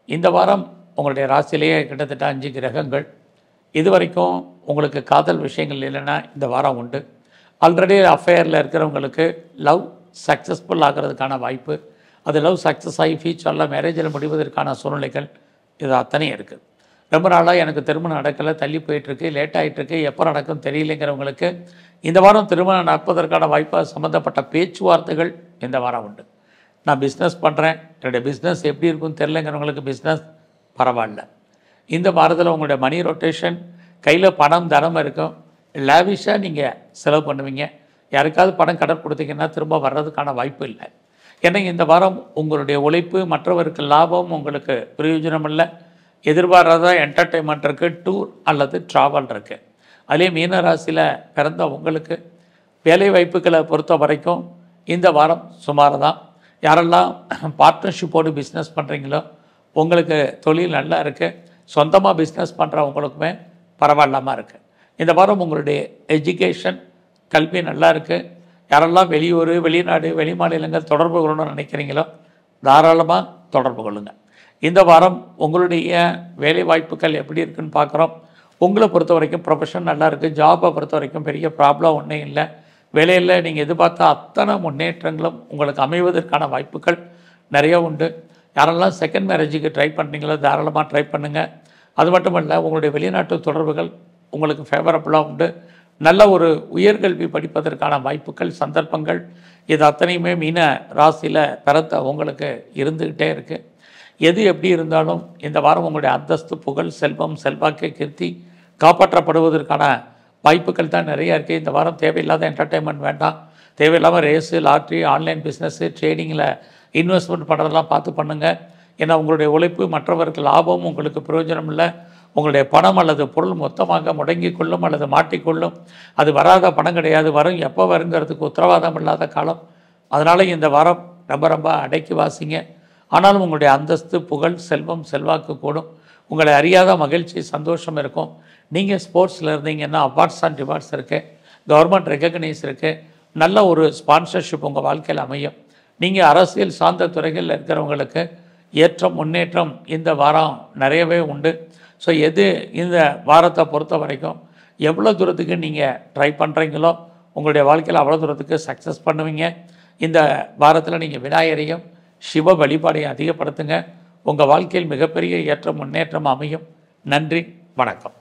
இந்த வாரம் உங்களுடைய ராசியிலேயே கிட்டத்தட்ட 5 கிரகங்கள். இது வரைக்கும் உங்களுக்கு காதல் விஷயங்கள் இல்லைன்னா இந்த வாரம் உண்டு. ஆல்ரெடி அஃபேரில் இருக்கிறவங்களுக்கு லவ் சக்ஸஸ்ஃபுல் ஆகிறதுக்கான வாய்ப்பு, அது லவ் சக்ஸஸ் ஆகி ஃபியூச்சரில் மேரேஜில் முடிவதற்கான சூழ்நிலைகள் இது அத்தனையும் இருக்குது. ரொம்ப நாளாக எனக்கு திருமணம் நடக்கலை, தள்ளி போயிட்டுருக்கு, லேட் ஆகிட்டுருக்கு, எப்போ நடக்கும் தெரியலைங்கிறவங்களுக்கு இந்த வாரம் திருமணம் நடப்பதற்கான வாய்ப்பாக சம்மந்தப்பட்ட பேச்சுவார்த்தைகள் இந்த வாரம் உண்டு. நான் பிஸ்னஸ் பண்ணுறேன், என்னுடைய பிஸ்னஸ் எப்படி இருக்குன்னு தெரிலங்கிறவங்களுக்கு பிஸ்னஸ் பரவாயில்ல. இந்த வாரத்தில் உங்களுடைய மணி ரொட்டேஷன், கையில் பணம் தனம் இருக்கும். லேவிஷாக நீங்கள் செலவு பண்ணுவீங்க. யாருக்காவது பணம் கடன் கொடுத்தீங்கன்னா திரும்ப வர்றதுக்கான வாய்ப்பு இல்லை. ஏன்னா இந்த வாரம் உங்களுடைய உழைப்பு மற்றவருக்கு லாபம், உங்களுக்கு பிரயோஜனம் இல்லை. எதிர்பாராத என்டர்டெயின்மெண்ட் இருக்குது, டூர் அல்லது ட்ராவல் இருக்குது. அதே மீன ராசியில் பிறந்த உங்களுக்கு வேலை வாய்ப்புகளை பொறுத்த வரைக்கும் இந்த வாரம் சுமார் தான். யாரெல்லாம் பார்ட்னர்ஷிப்போடு பிஸ்னஸ் பண்ணுறீங்களோ உங்களுக்கு தொழில் நல்லா இருக்குது. சொந்தமாக பிஸ்னஸ் பண்ணுறவங்களுக்குமே பரவாயில்லாமல் இருக்குது. இந்த வாரம் உங்களுடைய எஜுகேஷன் கல்வி நல்லா இருக்குது. யாரெல்லாம் வெளியூர் வெளிநாடு வெளி மாநிலங்கள் தொடர்பு கொள்ளணும்னு நினைக்கிறீங்களோ தாராளமாக தொடர்பு கொள்ளுங்கள். இந்த வாரம் உங்களுடைய வேலை வாய்ப்புகள் எப்படி இருக்குன்னு பார்க்குறோம். உங்களை பொறுத்த வரைக்கும் ப்ரொஃபஷன் நல்லா இருக்குது. ஜாபை பொறுத்த வரைக்கும் பெரிய ப்ராப்ளம் ஒன்றும் இல்லை. வேலையில் நீங்கள் எதிர்பார்த்த அத்தனை முன்னேற்றங்களும் உங்களுக்கு அமைவதற்கான வாய்ப்புகள் நிறைய உண்டு. யாரெல்லாம் செகண்ட் மேரேஜுக்கு ட்ரை பண்ணுறீங்களோ தாராளமாக ட்ரை பண்ணுங்கள். அது மட்டும் இல்லை, உங்களுடைய வெளிநாட்டு தொடர்புகள் உங்களுக்கு ஃபேவரபுளாக உண்டு. நல்ல ஒரு உயர்கல்வி படிப்பதற்கான வாய்ப்புகள் சந்தர்ப்பங்கள் இது அத்தனையுமே மீன ராசியில் பிறந்த உங்களுக்கு இருந்துக்கிட்டே இருக்குது. எது எப்படி இருந்தாலும் இந்த வாரம் உங்களுடைய அந்தஸ்து புகழ் செல்வம் செல்வாக்கு கீர்த்தி காப்பாற்றப்படுவதற்கான வாய்ப்புகள் தான் நிறையா இருக்குது. இந்த வாரம் தேவையில்லாத என்டர்டெயின்மெண்ட் வேண்டாம். தேவையில்லாமல் ரேஸு லாட்ரி ஆன்லைன் பிஸ்னஸ்ஸு ட்ரேடிங்கில் இன்வெஸ்ட்மெண்ட் பண்ணுறதெல்லாம் பார்த்து பண்ணுங்கள். ஏன்னா உங்களுடைய உழைப்பு மற்றவருக்கு லாபம், உங்களுக்கு பிரயோஜனம் இல்லை. உங்களுடைய பணம் அல்லது பொருள் மொத்தமாக முடங்கி கொள்ளும் அல்லது மாட்டிக்கொள்ளும். அது வராத பணம் கிடையாது, வரும் எப்போ வருங்கிறதுக்கு உத்தரவாதம் இல்லாத காலம். அதனால் இந்த வாரம் ரொம்ப அடக்கி வாசிங்க. ஆனாலும் உங்களுடைய அந்தஸ்து புகழ் செல்வம் செல்வாக்கு கூடும். உங்களை அறியாத மகிழ்ச்சி சந்தோஷம் இருக்கும். நீங்கள் ஸ்போர்ட்ஸில் இருந்தீங்கன்னா அவார்ட்ஸ் அண்ட் ரிவார்ட்ஸ் இருக்குது, கவர்மெண்ட் ரெகக்னைஸ் இருக்குது, நல்ல ஒரு ஸ்பான்சர்ஷிப் உங்கள் வாழ்க்கையில் அமையும். நீங்கள் அரசியல் சார்ந்த துறைகளில் இருக்கிறவங்களுக்கு ஏற்றம் முன்னேற்றம் இந்த வாரம் நிறையவே உண்டு. ஸோ எது இந்த வாரத்தை பொறுத்த வரைக்கும் எவ்வளோ தூரத்துக்கு நீங்கள் ட்ரை பண்ணுறீங்களோ உங்களுடைய வாழ்க்கையில் அவ்வளோ தூரத்துக்கு சக்ஸஸ் பண்ணுவீங்க. இந்த வாரத்தில் நீங்கள் விநாயகரையும் சிவ வழிபாடையும் அதிகப்படுத்துங்க. உங்கள் வாழ்க்கையில் மிகப்பெரிய ஏற்றம் முன்னேற்றம் அமையும். நன்றி, வணக்கம்.